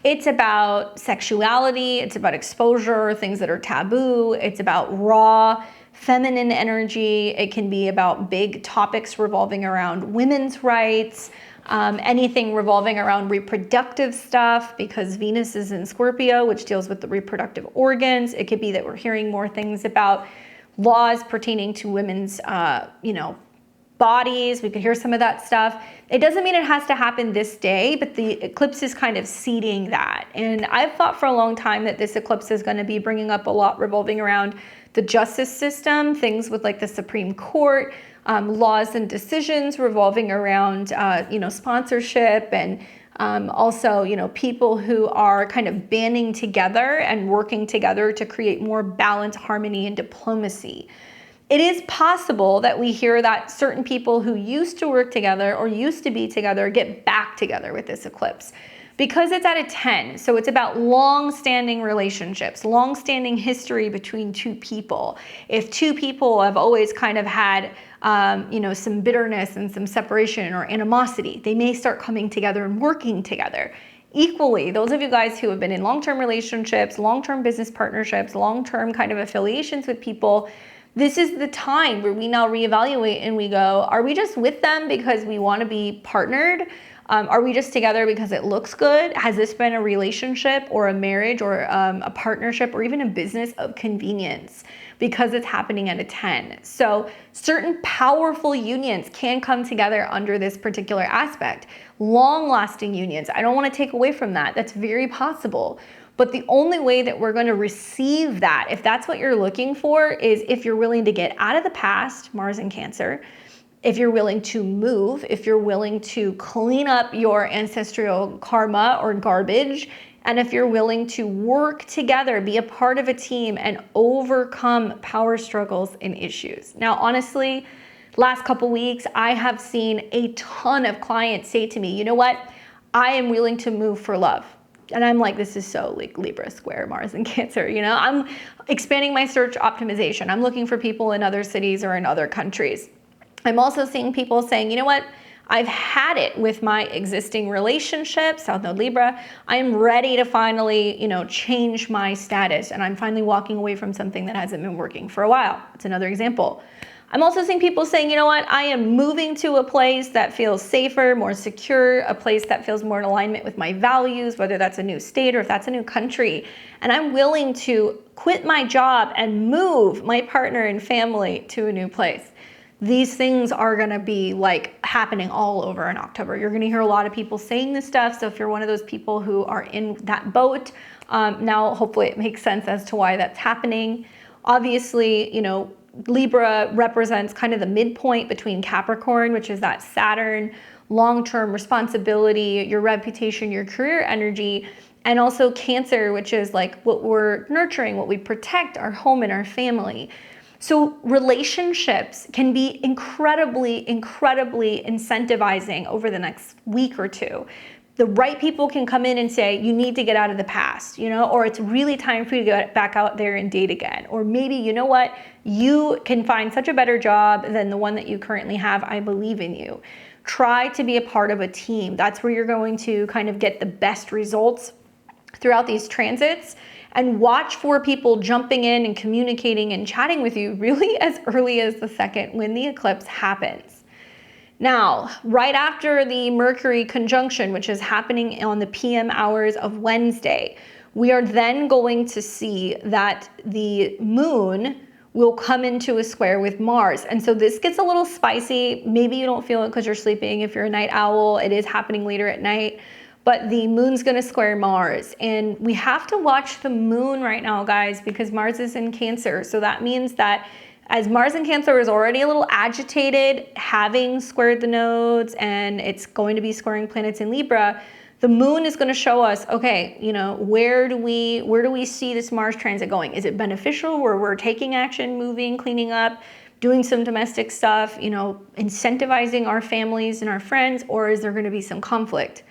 it's about sexuality, it's about exposure, things that are taboo, it's about raw feminine energy. It can be about big topics revolving around women's rights, anything revolving around reproductive stuff, because Venus is in Scorpio, which deals with the reproductive organs. It could be that we're hearing more things about laws pertaining to women's, bodies. We could hear some of that stuff. It doesn't mean it has to happen this day, but the eclipse is kind of seeding that. And I've thought for a long time that this eclipse is going to be bringing up a lot revolving around the justice system, things with like the Supreme Court, laws and decisions revolving around, sponsorship, and also, people who are kind of banding together and working together to create more balance, harmony, and diplomacy. It is possible that we hear that certain people who used to work together or used to be together get back together with this eclipse. Because it's at a 10, so it's about long-standing relationships, long-standing history between two people. If two people have always kind of had, some bitterness and some separation or animosity, they may start coming together and working together. Equally, those of you guys who have been in long-term relationships, long-term business partnerships, long-term kind of affiliations with people, this is the time where we now reevaluate and we go, are we just with them because we want to be partnered? Are we just together because it looks good? Has this been a relationship or a marriage or a partnership or even a business of convenience because it's happening at a 10? So certain powerful unions can come together under this particular aspect. Long-lasting unions, I don't want to take away from that. That's very possible. But the only way that we're going to receive that, if that's what you're looking for, is if you're willing to get out of the past, Mars and Cancer, if you're willing to move, if you're willing to clean up your ancestral karma or garbage, and if you're willing to work together, be a part of a team, and overcome power struggles and issues. Now, honestly, last couple weeks, I have seen a ton of clients say to me, you know what? I am willing to move for love. And I'm like, this is so like Libra square, Mars and Cancer, I'm expanding my search optimization. I'm looking for people in other cities or in other countries. I'm also seeing people saying, you know what? I've had it with my existing relationship, South Node Libra. I'm ready to finally, change my status. And I'm finally walking away from something that hasn't been working for a while. It's another example. I'm also seeing people saying, you know what, I am moving to a place that feels safer, more secure, a place that feels more in alignment with my values, whether that's a new state or if that's a new country. And I'm willing to quit my job and move my partner and family to a new place. These things are gonna be like happening all over in October. You're gonna hear a lot of people saying this stuff. So if you're one of those people who are in that boat, now hopefully it makes sense as to why that's happening. Obviously, Libra represents kind of the midpoint between Capricorn, which is that Saturn, long-term responsibility, your reputation, your career energy, and also Cancer, which is like what we're nurturing, what we protect, our home and our family. So relationships can be incredibly, incredibly incentivizing over the next week or two. The right people can come in and say, you need to get out of the past, or it's really time for you to get back out there and date again. Or maybe, you know what, you can find such a better job than the one that you currently have. I believe in you. Try to be a part of a team. That's where you're going to kind of get the best results throughout these transits. And watch for people jumping in and communicating and chatting with you really as early as the second when the eclipse happens. Now, right after the Mercury conjunction, which is happening on the PM hours of Wednesday, we are then going to see that the moon will come into a square with Mars. And so this gets a little spicy. Maybe you don't feel it because you're sleeping. If you're a night owl, it is happening later at night. But the moon's gonna square Mars. And we have to watch the moon right now, guys, because Mars is in Cancer. So that means that as Mars in Cancer is already a little agitated, having squared the nodes, and it's going to be squaring planets in Libra, the moon is going to show us, okay, you know, where do we see this Mars transit going? Is it beneficial where we're taking action, moving, cleaning up, doing some domestic stuff, you know, incentivizing our families and our friends, or is there going to be some conflict?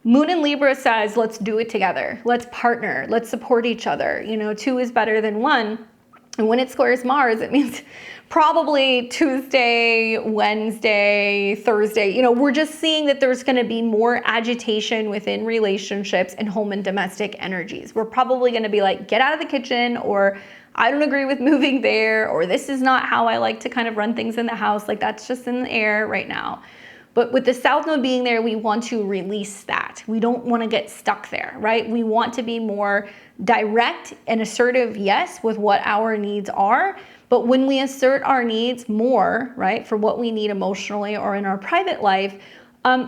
Moon in Libra says, let's do it together. Let's partner. Let's support each other. You know, 2 is better than 1. And when it squares Mars, it means probably Tuesday, Wednesday, Thursday. You know, we're just seeing that there's going to be more agitation within relationships and home and domestic energies. We're probably going to be like, get out of the kitchen, or I don't agree with moving there, or this is not how I like to kind of run things in the house. Like that's just in the air right now. But with the South Node being there, we want to release that. We don't want to get stuck there, right? We want to be more direct and assertive, yes, with what our needs are. But when we assert our needs more, right, for what we need emotionally or in our private life,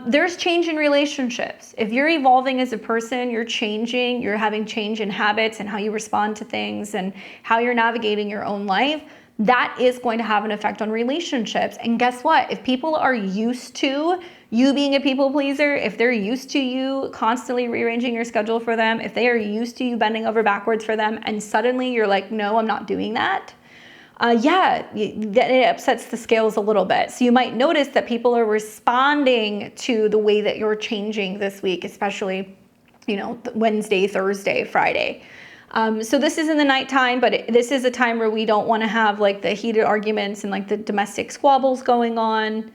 there's change in relationships. If you're evolving as a person, you're changing, you're having change in habits and how you respond to things and how you're navigating your own life, that is going to have an effect on relationships. And guess what? If people are used to you being a people pleaser, if they're used to you constantly rearranging your schedule for them, if they are used to you bending over backwards for them, and suddenly you're like, no, I'm not doing that. It upsets the scales a little bit. So you might notice that people are responding to the way that you're changing this week, especially, you know, Wednesday, Thursday, Friday. So this is in the nighttime, but this is a time where we don't want to have like the heated arguments and like the domestic squabbles going on.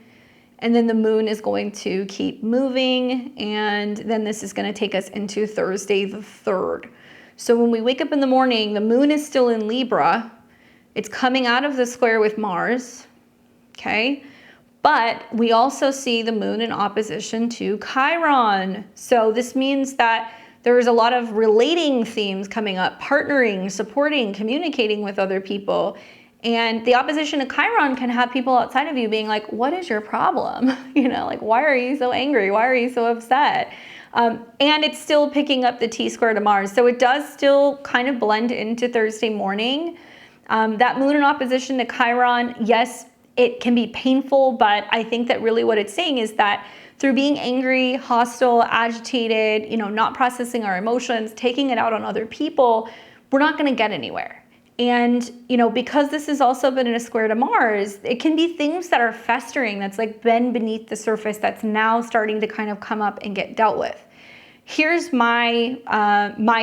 And then the moon is going to keep moving. And then this is going to take us into Thursday the 3rd. So when we wake up in the morning, the moon is still in Libra. It's coming out of the square with Mars. Okay. But we also see the moon in opposition to Chiron. So this means that there's a lot of relating themes coming up, partnering, supporting, communicating with other people. And the opposition to Chiron can have people outside of you being like, what is your problem? You know, like, why are you so angry? Why are you so upset? And it's still picking up the T-square to Mars. So it does still kind of blend into Thursday morning. That moon in opposition to Chiron, yes, it can be painful, but I think that really what it's saying is that through being angry, hostile, agitated, you know, not processing our emotions, taking it out on other people, we're not going to get anywhere. And, you know, because this has also been in a square to Mars, it can be things that are festering, that's like been beneath the surface, that's now starting to kind of come up and get dealt with. Here's my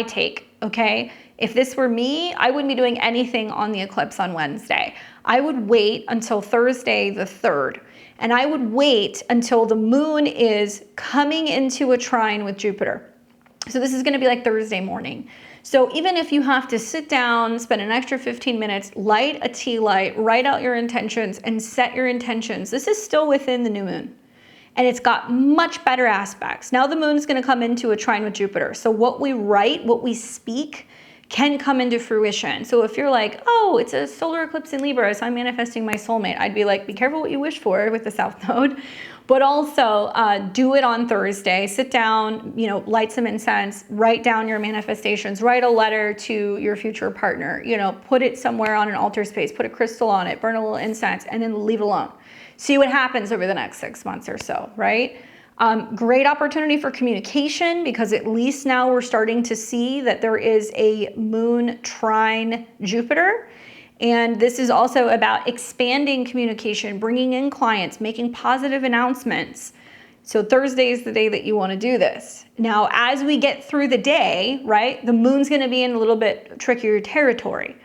take, okay? If this were me, I wouldn't be doing anything on the eclipse on Wednesday. I would wait until Thursday the 3rd. And I would wait until the moon is coming into a trine with Jupiter. So this is going to be like Thursday morning. So even if you have to sit down, spend an extra 15 minutes, light a tea light, write out your intentions and set your intentions, this is still within the new moon. And it's got much better aspects. Now the moon is going to come into a trine with Jupiter. So what we write, what we speak, can come into fruition. So if you're like, oh, it's a solar eclipse in Libra, so I'm manifesting my soulmate, I'd be like, be careful what you wish for with the South Node, but also do it on Thursday. Sit down, you know, light some incense, write down your manifestations, write a letter to your future partner, you know, put it somewhere on an altar space, put a crystal on it, burn a little incense, and then leave it alone. See what happens over the next 6 months or so, right? Great opportunity for communication, because at least now we're starting to see that there is a moon trine Jupiter. And this is also about expanding communication, bringing in clients, making positive announcements. So Thursday is the day that you want to do this. Now, as we get through the day, right, the moon's going to be in a little bit trickier territory.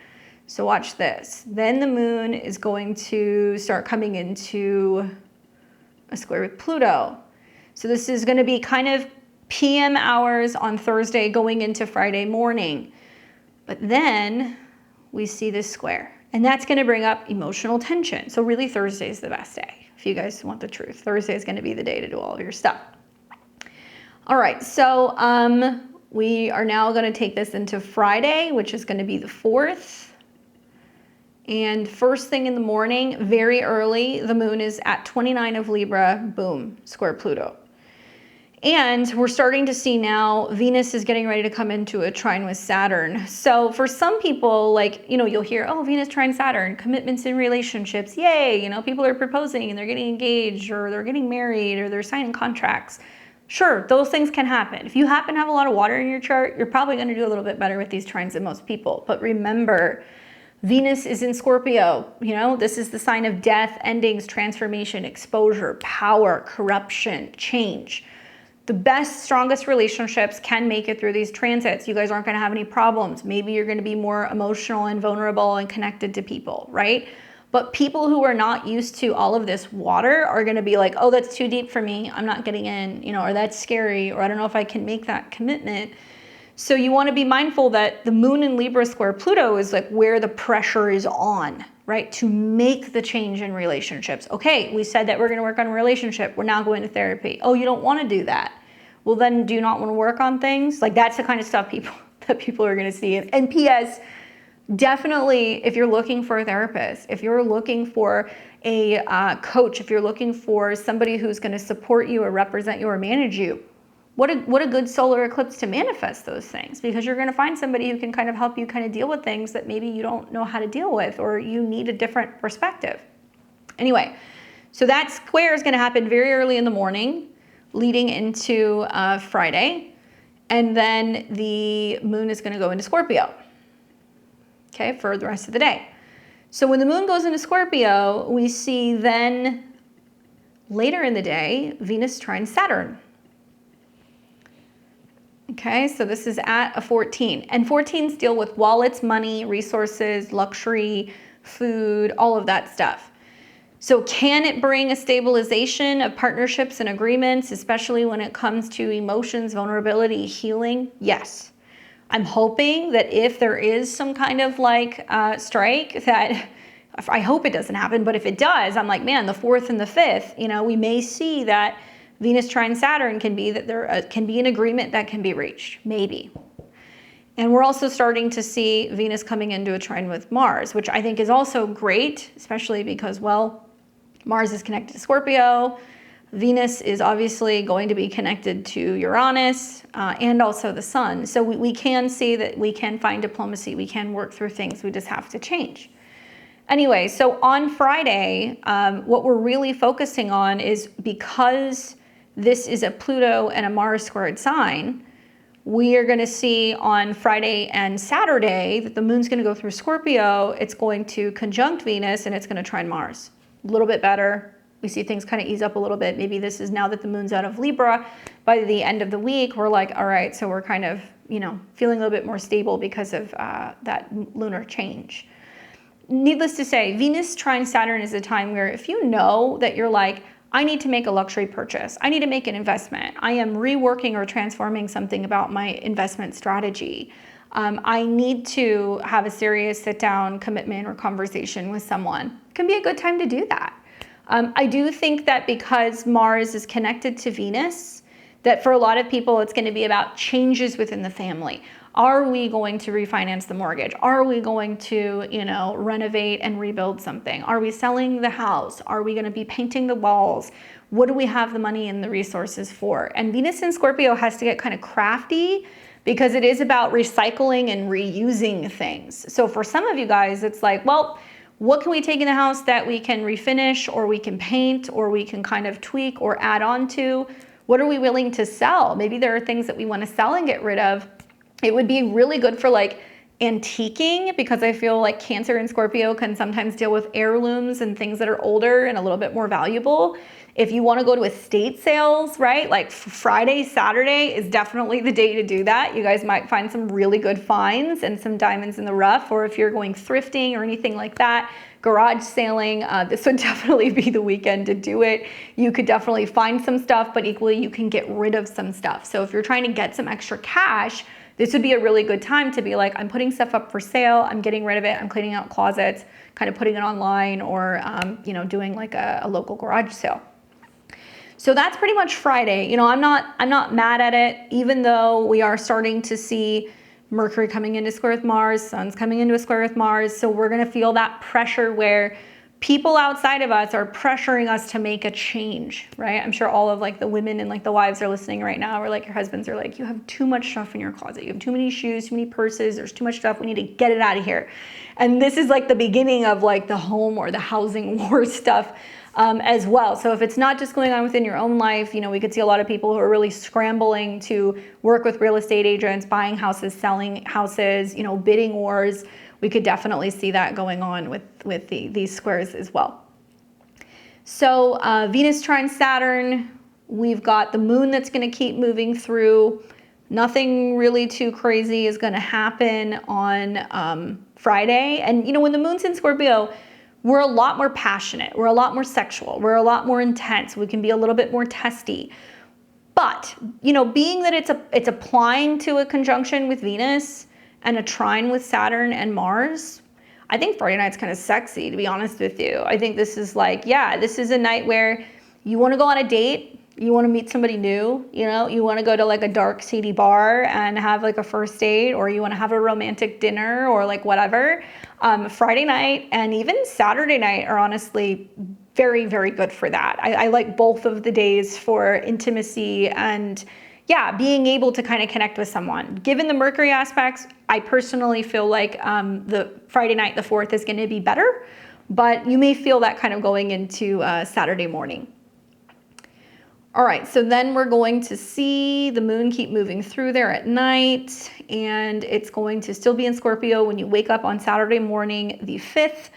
So watch this. Then the moon is going to start coming into a square with Pluto. So this is going to be kind of PM hours on Thursday going into Friday morning. But then we see this square, and that's going to bring up emotional tension. So really Thursday is the best day. If you guys want the truth, Thursday is going to be the day to do all of your stuff. All right. So We are now going to take this into Friday, which is going to be the 4th. And first thing in the morning, very early, the moon is at 29 of Libra, boom, square Pluto. And we're starting to see now Venus is getting ready to come into a trine with Saturn. So for some people, like, you know, you'll hear, oh, Venus trine Saturn, commitments in relationships, yay, you know, people are proposing and they're getting engaged or they're getting married or they're signing contracts. Sure, those things can happen. If you happen to have a lot of water in your chart, you're probably going to do a little bit better with these trines than most people. But remember, Venus is in Scorpio. You know, this is the sign of death, endings, transformation, exposure, power, corruption, change. The best, strongest relationships can make it through these transits. You guys aren't going to have any problems. Maybe you're going to be more emotional and vulnerable and connected to people, right? But people who are not used to all of this water are going to be like, oh, that's too deep for me. I'm not getting in, you know, or that's scary, or I don't know if I can make that commitment. So you want to be mindful that the moon in Libra square Pluto is like where the pressure is on, right? To make the change in relationships. Okay, we said that we're going to work on a relationship. We're now going to therapy. Oh, you don't want to do that. Well, then do you not want to work on things? Like that's the kind of stuff people are going to see. And P.S., definitely, if you're looking for a therapist, if you're looking for a coach, if you're looking for somebody who's going to support you or represent you or manage you, what a good solar eclipse to manifest those things, because you're going to find somebody who can kind of help you kind of deal with things that maybe you don't know how to deal with, or you need a different perspective. Anyway, so that square is going to happen very early in the morning, leading into Friday, and then the moon is going to go into Scorpio, okay, for the rest of the day. So when the moon goes into Scorpio, we see then later in the day, Venus trine Saturn. Okay, so this is at a 14. And 14s deal with wallets, money, resources, luxury, food, all of that stuff. So can it bring a stabilization of partnerships and agreements, especially when it comes to emotions, vulnerability, healing? Yes. I'm hoping that if there is some kind of like strike, that I hope it doesn't happen, but if it does, I'm like, man, the 4th and the 5th, you know, we may see that Venus trine Saturn can be that there can be an agreement that can be reached, maybe. And we're also starting to see Venus coming into a trine with Mars, which I think is also great, especially because, well, Mars is connected to Scorpio. Venus is obviously going to be connected to Uranus and also the sun. So we can see that we can find diplomacy. We can work through things. We just have to change. Anyway, so on Friday, what we're really focusing on is, because this is a Pluto and a Mars squared sign, we are going to see on Friday and Saturday that the moon's going to go through Scorpio. It's going to conjunct Venus and it's going to trine Mars. A little bit better. We see things kind of ease up a little bit. Maybe this is now that the moon's out of Libra. By the end of the week, we're like, all right, so we're kind of, you know, feeling a little bit more stable because of that lunar change. Needless to say, Venus trine Saturn is a time where if you know that you're like, I need to make a luxury purchase, I need to make an investment, I am reworking or transforming something about my investment strategy, I need to have a serious sit-down commitment or conversation with someone, it can be a good time to do that. I do think that because Mars is connected to Venus, that for a lot of people, it's going to be about changes within the family. Are we going to refinance the mortgage? Are we going to, you know, renovate and rebuild something? Are we selling the house? Are we going to be painting the walls? What do we have the money and the resources for? And Venus in Scorpio has to get kind of crafty, because it is about recycling and reusing things. So for some of you guys, it's like, well, what can we take in the house that we can refinish, or we can paint, or we can kind of tweak or add on to? What are we willing to sell? Maybe there are things that we want to sell and get rid of. It would be really good for like antiquing, because I feel like Cancer and Scorpio can sometimes deal with heirlooms and things that are older and a little bit more valuable. If you want to go to estate sales, right? Like Friday, Saturday is definitely the day to do that. You guys might find some really good finds and some diamonds in the rough. Or if you're going thrifting or anything like that, garage sailing, this would definitely be the weekend to do it. You could definitely find some stuff, but equally you can get rid of some stuff. So if you're trying to get some extra cash, this would be a really good time to be like, I'm putting stuff up for sale, I'm getting rid of it, I'm cleaning out closets, kind of putting it online, or you know, doing like a local garage sale. So that's pretty much Friday. You know, I'm not mad at it, even though we are starting to see Mercury coming into square with Mars, Sun's coming into a square with Mars. So we're going to feel that pressure where people outside of us are pressuring us to make a change, right? I'm sure all of like the women and like the wives are listening right now, or like your husbands are like, you have too much stuff in your closet. You have too many shoes, too many purses. There's too much stuff. We need to get it out of here. And this is like the beginning of like the home or the housing war stuff as well. So if it's not just going on within your own life, you know, we could see a lot of people who are really scrambling to work with real estate agents, buying houses, selling houses, you know, bidding wars. We could definitely see that going on with these squares as well. So Venus trine Saturn, we've got the moon that's going to keep moving through. Nothing really too crazy is going to happen on Friday. And, you know, when the moon's in Scorpio, we're a lot more passionate. We're a lot more sexual. We're a lot more intense. We can be a little bit more testy. But, you know, being that it's applying to a conjunction with Venus and a trine with Saturn and Mars, I think Friday night's kind of sexy, to be honest with you. I think this is like, yeah, this is a night where you want to go on a date. You want to meet somebody new, you know, you want to go to like a dark, seedy bar and have like a first date, or you want to have a romantic dinner or like whatever. Friday night and even Saturday night are honestly very, very good for that. I like both of the days for intimacy and, yeah, being able to kind of connect with someone. Given the Mercury aspects, I personally feel like the Friday night, the 4th, is going to be better, but you may feel that kind of going into Saturday morning. All right, so then we're going to see the moon keep moving through there at night, and it's going to still be in Scorpio when you wake up on Saturday morning, the 5th.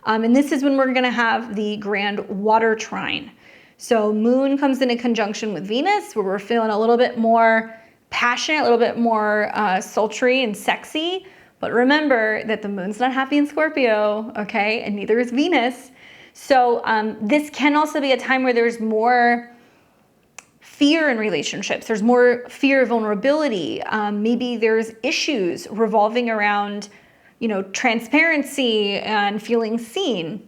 And this is when we're going to have the grand water trine. So moon comes in a conjunction with Venus, where we're feeling a little bit more passionate, a little bit more sultry and sexy. But remember that the moon's not happy in Scorpio, okay? And neither is Venus. So this can also be a time where there's more fear in relationships. There's more fear of vulnerability. Maybe there's issues revolving around, you know, transparency and feeling seen.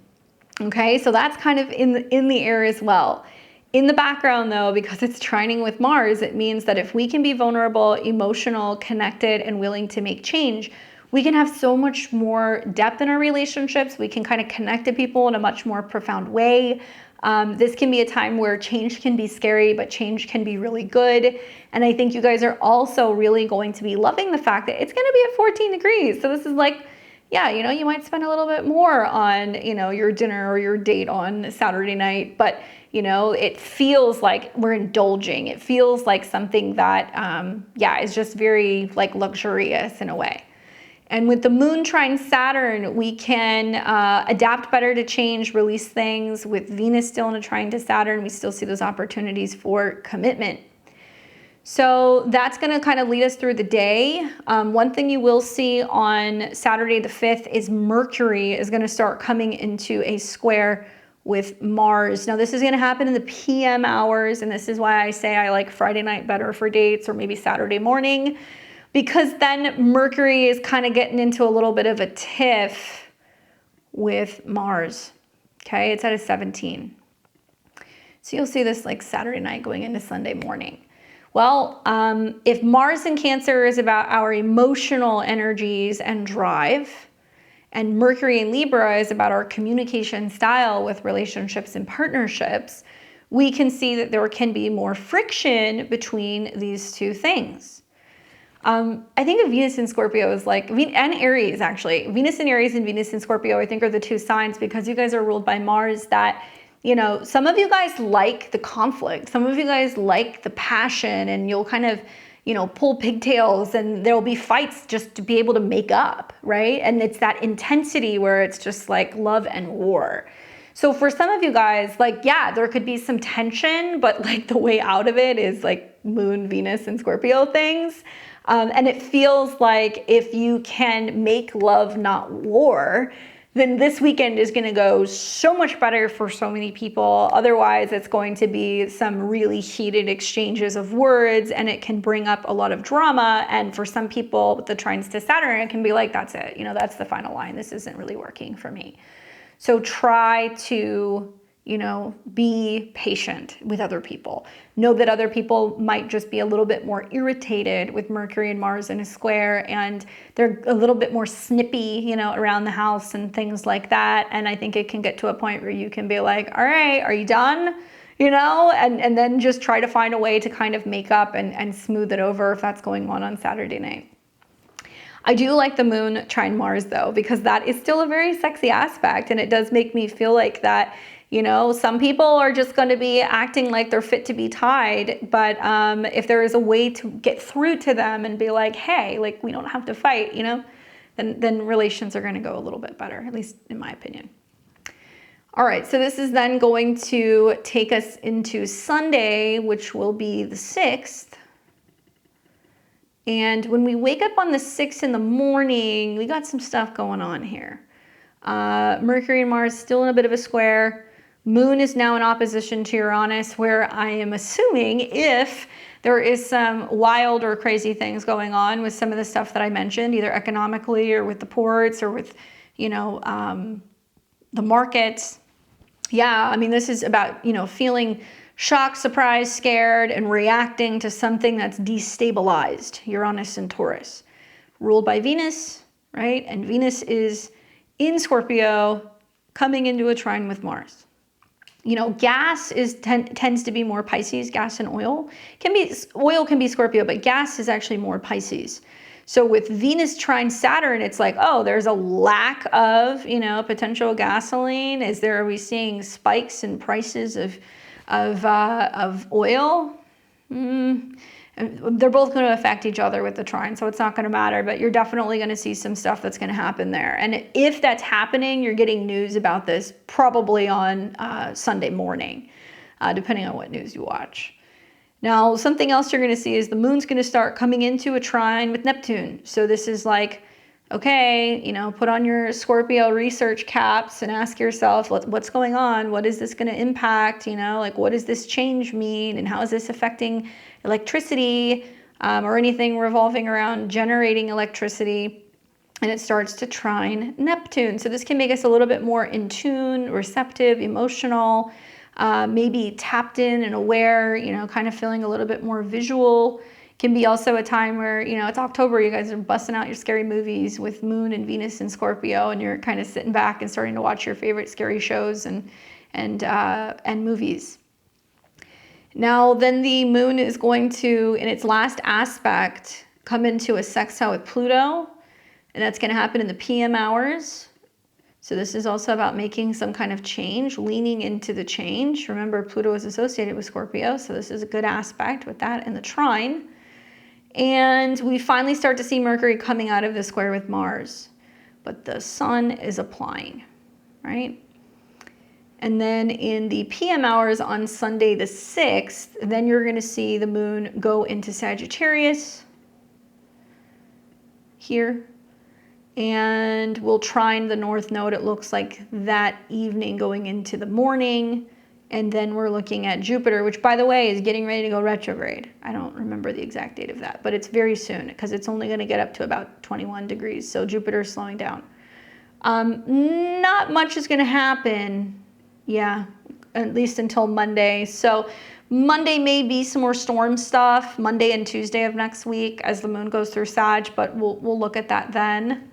Okay, so that's kind of in the air as well. In the background though, because it's trining with Mars, it means that if we can be vulnerable, emotional, connected, and willing to make change, we can have so much more depth in our relationships. We can kind of connect to people in a much more profound way. This can be a time where change can be scary, but change can be really good. And I think you guys are also really going to be loving the fact that it's going to be at 14 degrees. So this is like, yeah, you know, you might spend a little bit more on, you know, your dinner or your date on Saturday night, but, you know, it feels like we're indulging. It feels like something that, yeah, is just very like luxurious in a way. And with the moon trine Saturn, we can adapt better to change, release things. With Venus still in a trine to Saturn, we still see those opportunities for commitment. So that's going to kind of lead us through the day. One thing you will see on Saturday the 5th is Mercury is going to start coming into a square with Mars. Now this is going to happen in the PM hours, and this is why I say I like Friday night better for dates, or maybe Saturday morning. Because then Mercury is kind of getting into a little bit of a tiff with Mars. Okay, it's at a 17. So you'll see this like Saturday night going into Sunday morning. Well, if Mars in Cancer is about our emotional energies and drive, and Mercury in Libra is about our communication style with relationships and partnerships, we can see that there can be more friction between these two things. I think of Venus in Scorpio is like, and Aries actually. Venus in Aries and Venus in Scorpio, I think, are the two signs, because you guys are ruled by Mars, that, you know, some of you guys like the conflict. Some of you guys like the passion, and you'll kind of, you know, pull pigtails, and there'll be fights just to be able to make up, right? And it's that intensity where it's just like love and war. So for some of you guys, like, yeah, there could be some tension, but like the way out of it is like Moon, Venus, and Scorpio things. And it feels like if you can make love, not war, then this weekend is going to go so much better for so many people. Otherwise, it's going to be some really heated exchanges of words, and it can bring up a lot of drama. And for some people with the trines to Saturn, it can be like, that's it. You know, that's the final line. This isn't really working for me. So try to you know, be patient with other people. Know that other people might just be a little bit more irritated with Mercury and Mars in a square, and they're a little bit more snippy, you know, around the house and things like that. And I think it can get to a point where you can be like, all right, are you done? You know, and then just try to find a way to kind of make up and smooth it over if that's going on Saturday night. I do like the moon trine Mars though, because that is still a very sexy aspect, and it does make me feel like that, you know, some people are just going to be acting like they're fit to be tied, but if there is a way to get through to them and be like, hey, like, we don't have to fight, you know, then relations are going to go a little bit better, at least in my opinion. All right, so this is then going to take us into Sunday, which will be the 6th. And when we wake up on the 6th in the morning, we got some stuff going on here. Mercury and Mars still in a bit of a square. Moon is now in opposition to Uranus, where I am assuming if there is some wild or crazy things going on with some of the stuff that I mentioned, either economically or with the ports or with, you know, the markets. Yeah, I mean, this is about, you know, feeling shocked, surprised, scared, and reacting to something that's destabilized. Uranus and Taurus, ruled by Venus, right? And Venus is in Scorpio, coming into a trine with Mars. You know, gas tends to be more Pisces. Gas and oil can be Scorpio, but gas is actually more Pisces. So with Venus trine Saturn, it's like, oh, there's a lack of, you know, potential gasoline. Are we seeing spikes in prices of oil? They're both going to affect each other with the trine, so it's not going to matter, but you're definitely going to see some stuff that's going to happen there. And if that's happening, you're getting news about this probably on Sunday morning, depending on what news you watch. Now, something else you're going to see is the moon's going to start coming into a trine with Neptune. So this is like, okay, you know, put on your Scorpio research caps and ask yourself, what's going on? What is this going to impact? You know, like, what does this change mean? And how is this affecting electricity or anything revolving around generating electricity? And it starts to trine Neptune. So this can make us a little bit more in tune, receptive, emotional, maybe tapped in and aware, you know, kind of feeling a little bit more visual. Can be also a time where, you know, it's October, you guys are busting out your scary movies with Moon and Venus and Scorpio, and you're kind of sitting back and starting to watch your favorite scary shows and movies. Now, then the moon is going to, in its last aspect, come into a sextile with Pluto, and that's going to happen in the PM hours. So this is also about making some kind of change, leaning into the change. Remember, Pluto is associated with Scorpio, so this is a good aspect with that and the trine. And we finally start to see Mercury coming out of the square with Mars, but the sun is applying, right? And then in the PM hours on Sunday the 6th, then you're going to see the moon go into Sagittarius here. And we'll trine the north node, it looks like, that evening going into the morning. And then we're looking at Jupiter, which, by the way, is getting ready to go retrograde. I don't remember the exact date of that, but it's very soon because it's only going to get up to about 21 degrees. So Jupiter's slowing down. Not much is going to happen, yeah, at least until Monday. So Monday may be some more storm stuff, Monday and Tuesday of next week as the moon goes through Sag, but we'll look at that then.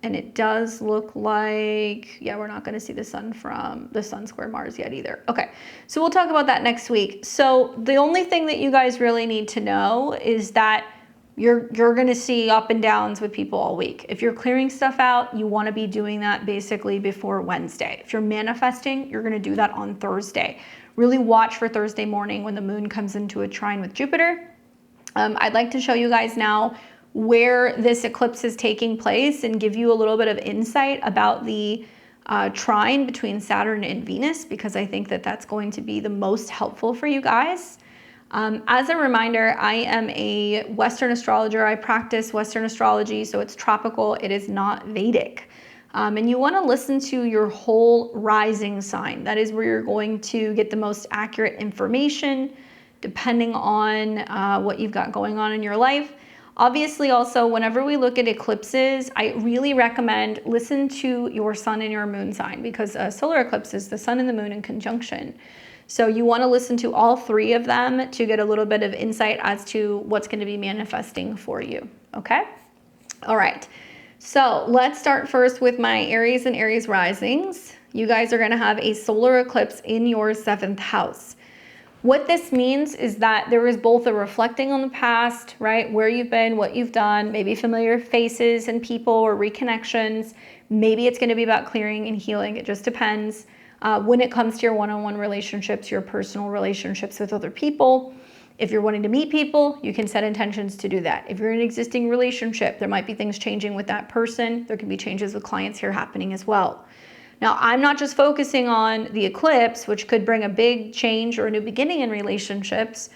And it does look like, yeah, we're not going to see the sun square Mars yet either. Okay, so we'll talk about that next week. So the only thing that you guys really need to know is that you're going to see up and downs with people all week. If you're clearing stuff out, you want to be doing that basically before Wednesday. If you're manifesting, you're going to do that on Thursday. Really watch for Thursday morning when the moon comes into a trine with Jupiter. I'd like to show you guys now where this eclipse is taking place and give you a little bit of insight about the trine between Saturn and Venus, because I think that that's going to be the most helpful for you guys. As a reminder, I am a Western astrologer. I practice Western astrology, so it's tropical. It is not Vedic. And you want to listen to your whole rising sign. That is where you're going to get the most accurate information, depending on what you've got going on in your life. Obviously, also, whenever we look at eclipses, I really recommend listen to your sun and your moon sign, because a solar eclipse is the sun and the moon in conjunction. So you want to listen to all three of them to get a little bit of insight as to what's going to be manifesting for you, okay? All right, so let's start first with my Aries and Aries risings. You guys are going to have a solar eclipse in your 7th house. What this means is that there is both a reflecting on the past, right? Where you've been, what you've done, maybe familiar faces and people or reconnections. Maybe it's going to be about clearing and healing. It just depends. When it comes to your one-on-one relationships, your personal relationships with other people. If you're wanting to meet people, you can set intentions to do that. If you're in an existing relationship, there might be things changing with that person. There can be changes with clients here happening as well. Now, I'm not just focusing on the eclipse, which could bring a big change or a new beginning in relationships.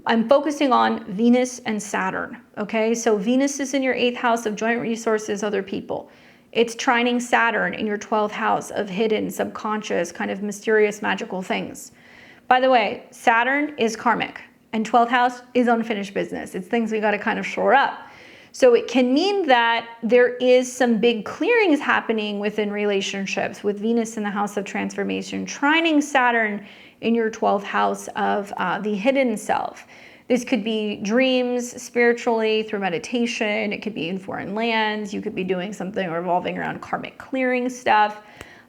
I'm focusing on Venus and Saturn, okay? So Venus is in your 8th house of joint resources, other people. It's trining Saturn in your 12th house of hidden, subconscious, kind of mysterious, magical things. By the way, Saturn is karmic, and 12th house is unfinished business. It's things we got to kind of shore up. So it can mean that there is some big clearings happening within relationships with Venus in the house of transformation, trining Saturn in your 12th house of the hidden self. This could be dreams spiritually through meditation. It could be in foreign lands. You could be doing something revolving around karmic clearing stuff.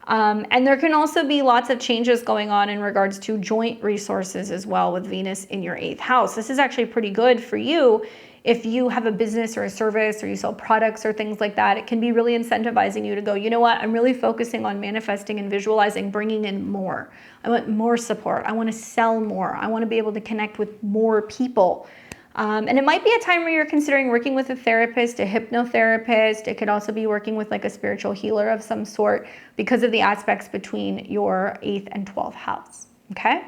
And there can also be lots of changes going on in regards to joint resources as well with Venus in your 8th house. This is actually pretty good for you. If you have a business or a service or you sell products or things like that, it can be really incentivizing you to go, you know what, I'm really focusing on manifesting and visualizing, bringing in more. I want more support. I want to sell more. I want to be able to connect with more people. And it might be a time where you're considering working with a therapist, a hypnotherapist. It could also be working with like a spiritual healer of some sort because of the aspects between your 8th and 12th house, okay?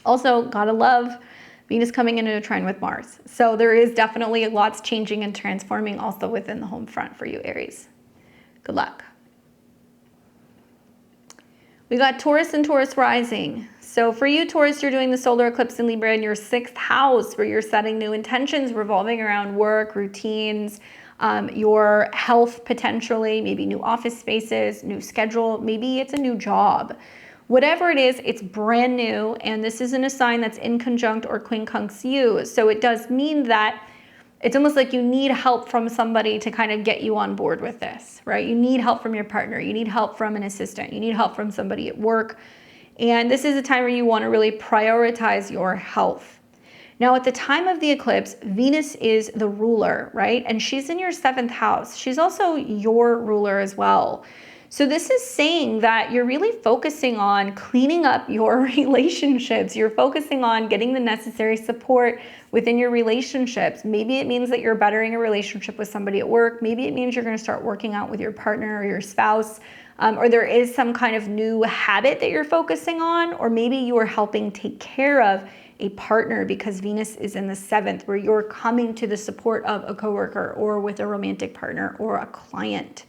Also, gotta love Venus coming into a trine with Mars. So there is definitely lots changing and transforming also within the home front for you, Aries. Good luck. We got Taurus and Taurus rising. So for you, Taurus, you're doing the solar eclipse in Libra in your 6th house, where you're setting new intentions revolving around work, routines, your health potentially, maybe new office spaces, new schedule, maybe it's a new job. Whatever it is, it's brand new, and this isn't a sign that's in conjunct or quincunx you. So it does mean that it's almost like you need help from somebody to kind of get you on board with this, right? You need help from your partner. You need help from an assistant. You need help from somebody at work. And this is a time where you want to really prioritize your health. Now, at the time of the eclipse, Venus is the ruler, right? And she's in your 7th house. She's also your ruler as well. So this is saying that you're really focusing on cleaning up your relationships. You're focusing on getting the necessary support within your relationships. Maybe it means that you're bettering a relationship with somebody at work. Maybe it means you're going to start working out with your partner or your spouse, or there is some kind of new habit that you're focusing on, or maybe you are helping take care of a partner because Venus is in the 7th, where you're coming to the support of a coworker or with a romantic partner or a client.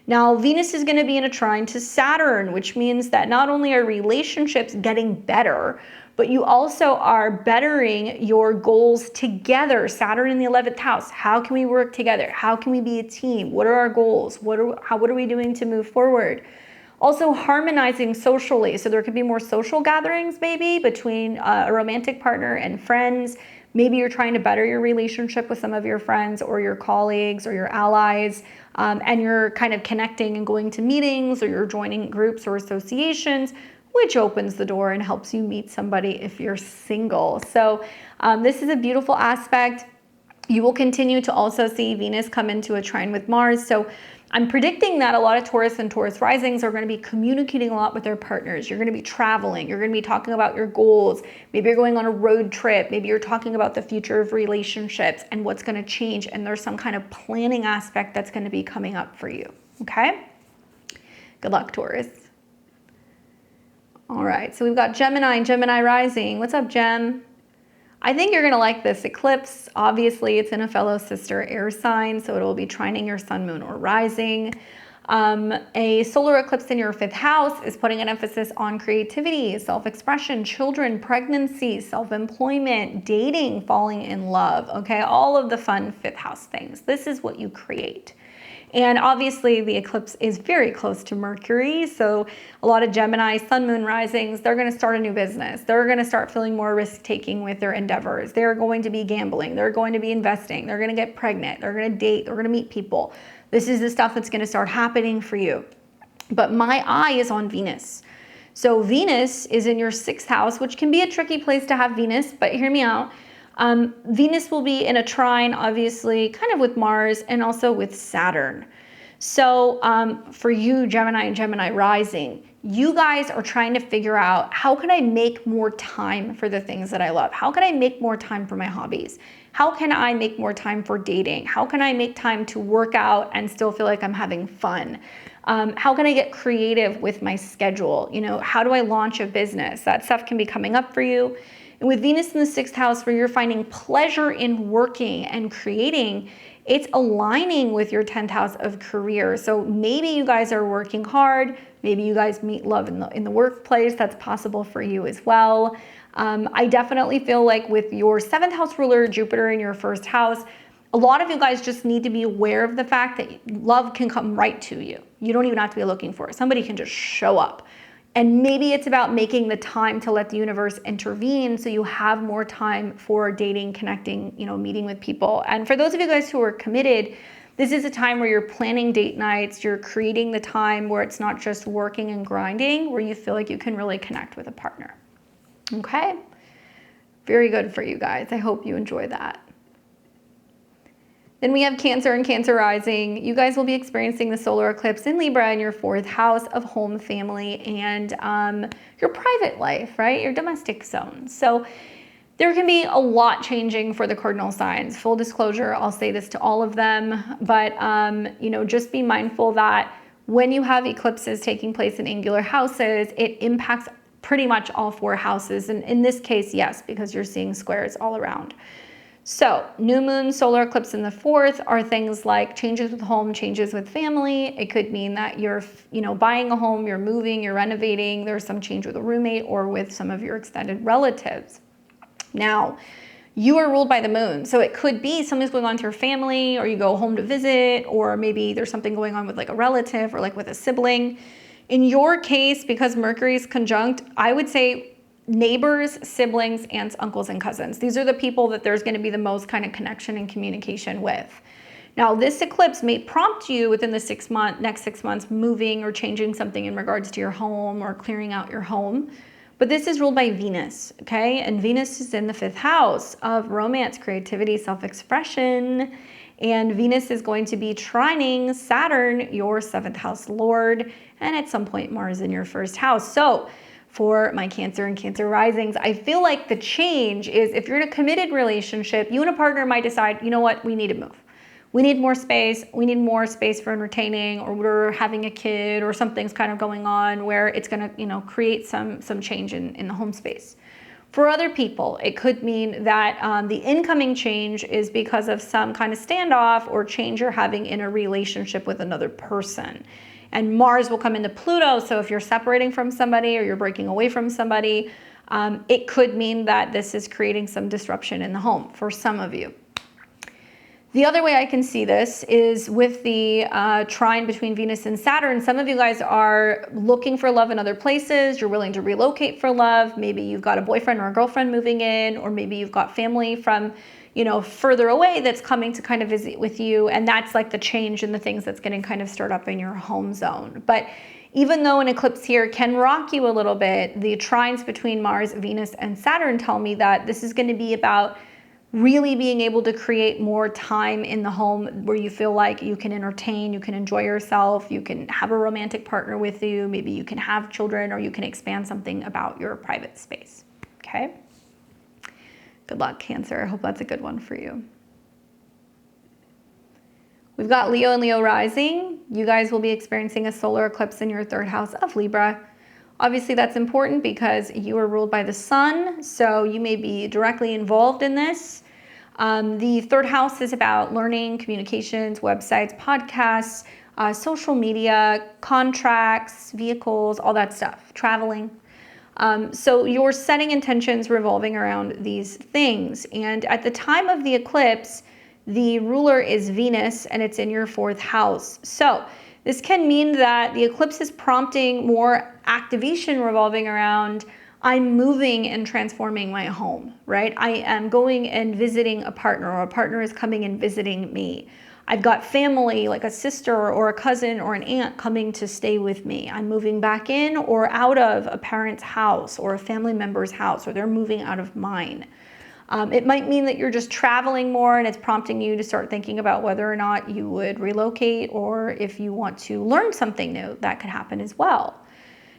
Now, Venus is going to be in a trine to Saturn, which means that not only are relationships getting better, but you also are bettering your goals together. Saturn in the 11th house. How can we work together? How can we be a team? What are our goals? What are we doing to move forward? Also harmonizing socially. So there could be more social gatherings maybe between a romantic partner and friends. Maybe you're trying to better your relationship with some of your friends or your colleagues or your allies, and you're kind of connecting and going to meetings, or you're joining groups or associations, which opens the door and helps you meet somebody if you're single. So this is a beautiful aspect. You will continue to also see Venus come into a trine with Mars. So I'm predicting that a lot of Taurus and Taurus risings are going to be communicating a lot with their partners. You're going to be traveling. You're going to be talking about your goals. Maybe you're going on a road trip. Maybe you're talking about the future of relationships and what's going to change. And there's some kind of planning aspect that's going to be coming up for you. Okay? Good luck, Taurus. All right. So we've got Gemini and Gemini rising. What's up, Gem? I think you're going to like this eclipse. Obviously, it's in a fellow sister air sign, so it will be trining your sun, moon, or rising. A solar eclipse in your 5th house is putting an emphasis on creativity, self-expression, children, pregnancy, self-employment, dating, falling in love, okay? All of the fun 5th house things. This is what you create. And obviously the eclipse is very close to Mercury. So a lot of Gemini, sun, moon risings, they're going to start a new business. They're going to start feeling more risk-taking with their endeavors. They're going to be gambling. They're going to be investing. They're going to get pregnant. They're going to date. They're going to meet people. This is the stuff that's going to start happening for you. But my eye is on Venus. So Venus is in your 6th house, which can be a tricky place to have Venus, but hear me out. Venus will be in a trine, obviously, kind of with Mars and also with Saturn. So for you, Gemini and Gemini rising, you guys are trying to figure out, how can I make more time for the things that I love? How can I make more time for my hobbies? How can I make more time for dating? How can I make time to work out and still feel like I'm having fun? How can I get creative with my schedule? You know, how do I launch a business? That stuff can be coming up for you. And with Venus in the 6th house, where you're finding pleasure in working and creating, it's aligning with your 10th house of career. So maybe you guys are working hard. Maybe you guys meet love in the workplace. That's possible for you as well. I definitely feel like with your 7th house ruler, Jupiter in your 1st house, a lot of you guys just need to be aware of the fact that love can come right to you. You don't even have to be looking for it. Somebody can just show up. And maybe it's about making the time to let the universe intervene so you have more time for dating, connecting, you know, meeting with people. And for those of you guys who are committed, this is a time where you're planning date nights, you're creating the time where it's not just working and grinding, where you feel like you can really connect with a partner. Okay? Very good for you guys. I hope you enjoy that. Then we have Cancer and Cancer rising. You guys will be experiencing the solar eclipse in Libra in your 4th house of home, family, and your private life, right? Your domestic zone. So there can be a lot changing for the cardinal signs. Full disclosure, I'll say this to all of them, but you know, just be mindful that when you have eclipses taking place in angular houses, it impacts pretty much all 4 houses. And in this case, yes, because you're seeing squares all around. So new moon, solar eclipse in the 4th are things like changes with home, changes with family. It could mean that you're, you know, buying a home, you're moving, you're renovating. There's some change with a roommate or with some of your extended relatives. Now, you are ruled by the moon. So it could be something's going on to your family, or you go home to visit, or maybe there's something going on with like a relative or like with a sibling. In your case, because Mercury is conjunct, I would say neighbors, siblings, aunts, uncles, and cousins. These are the people that there's going to be the most kind of connection and communication with. Now, this eclipse may prompt you within the next 6 months moving or changing something in regards to your home or clearing out your home. But this is ruled by Venus, okay? And Venus is in the 5th house of romance, creativity, self-expression. And Venus is going to be trining Saturn, your 7th house lord, and at some point Mars in your 1st house. So for my Cancer and Cancer risings, I feel like the change is, if you're in a committed relationship, you and a partner might decide, you know what, we need to move. We need more space. We need more space for entertaining, or we're having a kid, or something's kind of going on where it's going to, you know, create some change in the home space. For other people, it could mean that the incoming change is because of some kind of standoff or change you're having in a relationship with another person. And Mars will come into Pluto, so if you're separating from somebody or you're breaking away from somebody, it could mean that this is creating some disruption in the home for some of you. The other way I can see this is with the trine between Venus and Saturn. Some of you guys are looking for love in other places. You're willing to relocate for love. Maybe you've got a boyfriend or a girlfriend moving in, or maybe you've got family from, you know, further away that's coming to kind of visit with you. And that's like the change in the things that's getting kind of stirred up in your home zone. But even though an eclipse here can rock you a little bit, the trines between Mars, Venus, and Saturn tell me that this is going to be about really being able to create more time in the home where you feel like you can entertain, you can enjoy yourself, you can have a romantic partner with you, maybe you can have children, or you can expand something about your private space, okay? Good luck, Cancer. I hope that's a good one for you. We've got Leo and Leo rising. You guys will be experiencing a solar eclipse in your 3rd house of Libra. Obviously, that's important because you are ruled by the sun, so you may be directly involved in this. The third house is about learning, communications, websites, podcasts, social media, contracts, vehicles, all that stuff, traveling. So you're setting intentions revolving around these things. And at the time of the eclipse, the ruler is Venus and it's in your fourth house. So this can mean that the eclipse is prompting more activation revolving around I'm moving and transforming my home, right? I am going and visiting a partner, or a partner is coming and visiting me. I've got family like a sister or a cousin or an aunt coming to stay with me. I'm moving back in or out of a parent's house or a family member's house, or they're moving out of mine. It might mean that you're just traveling more and it's prompting you to start thinking about whether or not you would relocate, or if you want to learn something new, that could happen as well.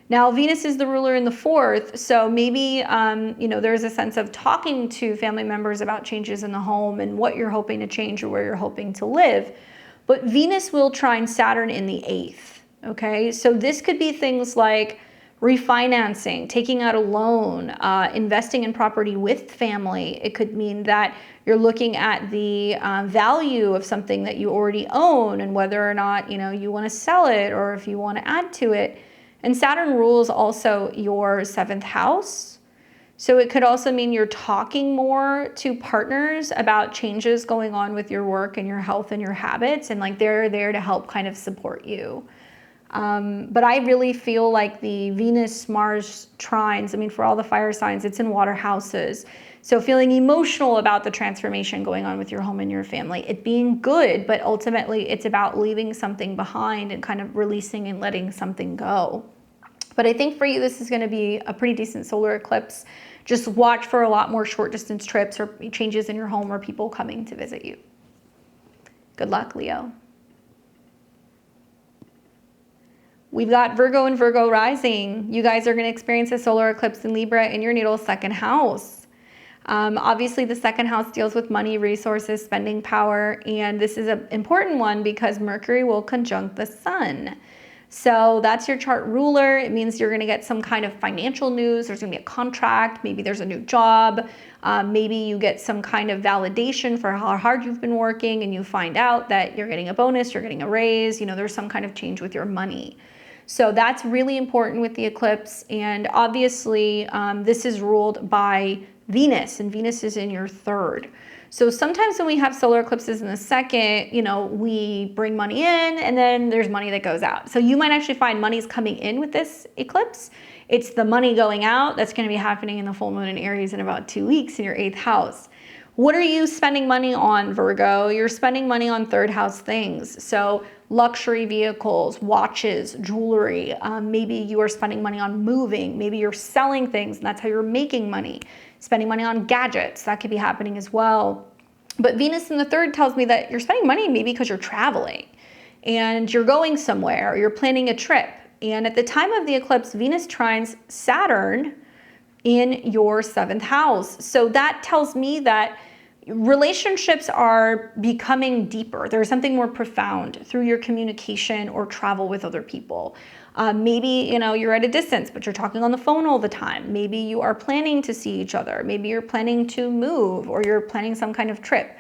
Now, Venus is the ruler in the fourth, so maybe there's a sense of talking to family members about changes in the home and what you're hoping to change or where you're hoping to live. But Venus will trine Saturn in the eighth, okay? So this could be things like refinancing, taking out a loan, investing in property with family. It could mean that you're looking at the value of something that you already own and whether or not you want to sell it or if you want to add to it. And Saturn rules also your seventh house. So it could also mean you're talking more to partners about changes going on with your work and your health and your habits, and like they're there to help kind of support you. But I really feel like the Venus-Mars trines, for all the fire signs, it's in water houses. So feeling emotional about the transformation going on with your home and your family, it being good, but ultimately it's about leaving something behind and kind of releasing and letting something go. But I think for you, this is going to be a pretty decent solar eclipse. Just watch for a lot more short distance trips or changes in your home or people coming to visit you. Good luck, Leo. We've got Virgo and Virgo rising. You guys are going to experience a solar eclipse in Libra in your natal second house. Obviously, the second house deals with money, resources, spending power, and this is an important one because Mercury will conjunct the sun. So that's your chart ruler. It means you're going to get some kind of financial news. There's going to be a contract. Maybe there's a new job. Maybe you get some kind of validation for how hard you've been working and you find out that you're getting a bonus, you're getting a raise. There's some kind of change with your money. So that's really important with the eclipse. And obviously, this is ruled by Venus, and Venus is in your third. So sometimes when we have solar eclipses in the second, we bring money in and then there's money that goes out. So you might actually find money's coming in with this eclipse. It's the money going out that's going to be happening in the full moon in Aries in about 2 weeks in your eighth house. What are you spending money on, Virgo? You're spending money on third house things. So luxury vehicles, watches, jewelry. Maybe you are spending money on moving. Maybe you're selling things and that's how you're making money. Spending money on gadgets, that could be happening as well. But Venus in the third tells me that you're spending money maybe because you're traveling and you're going somewhere or you're planning a trip. And at the time of the eclipse, Venus trines Saturn in your seventh house. So that tells me that relationships are becoming deeper. There's something more profound through your communication or travel with other people. Maybe, you're at a distance, but you're talking on the phone all the time. Maybe you are planning to see each other. Maybe you're planning to move or you're planning some kind of trip.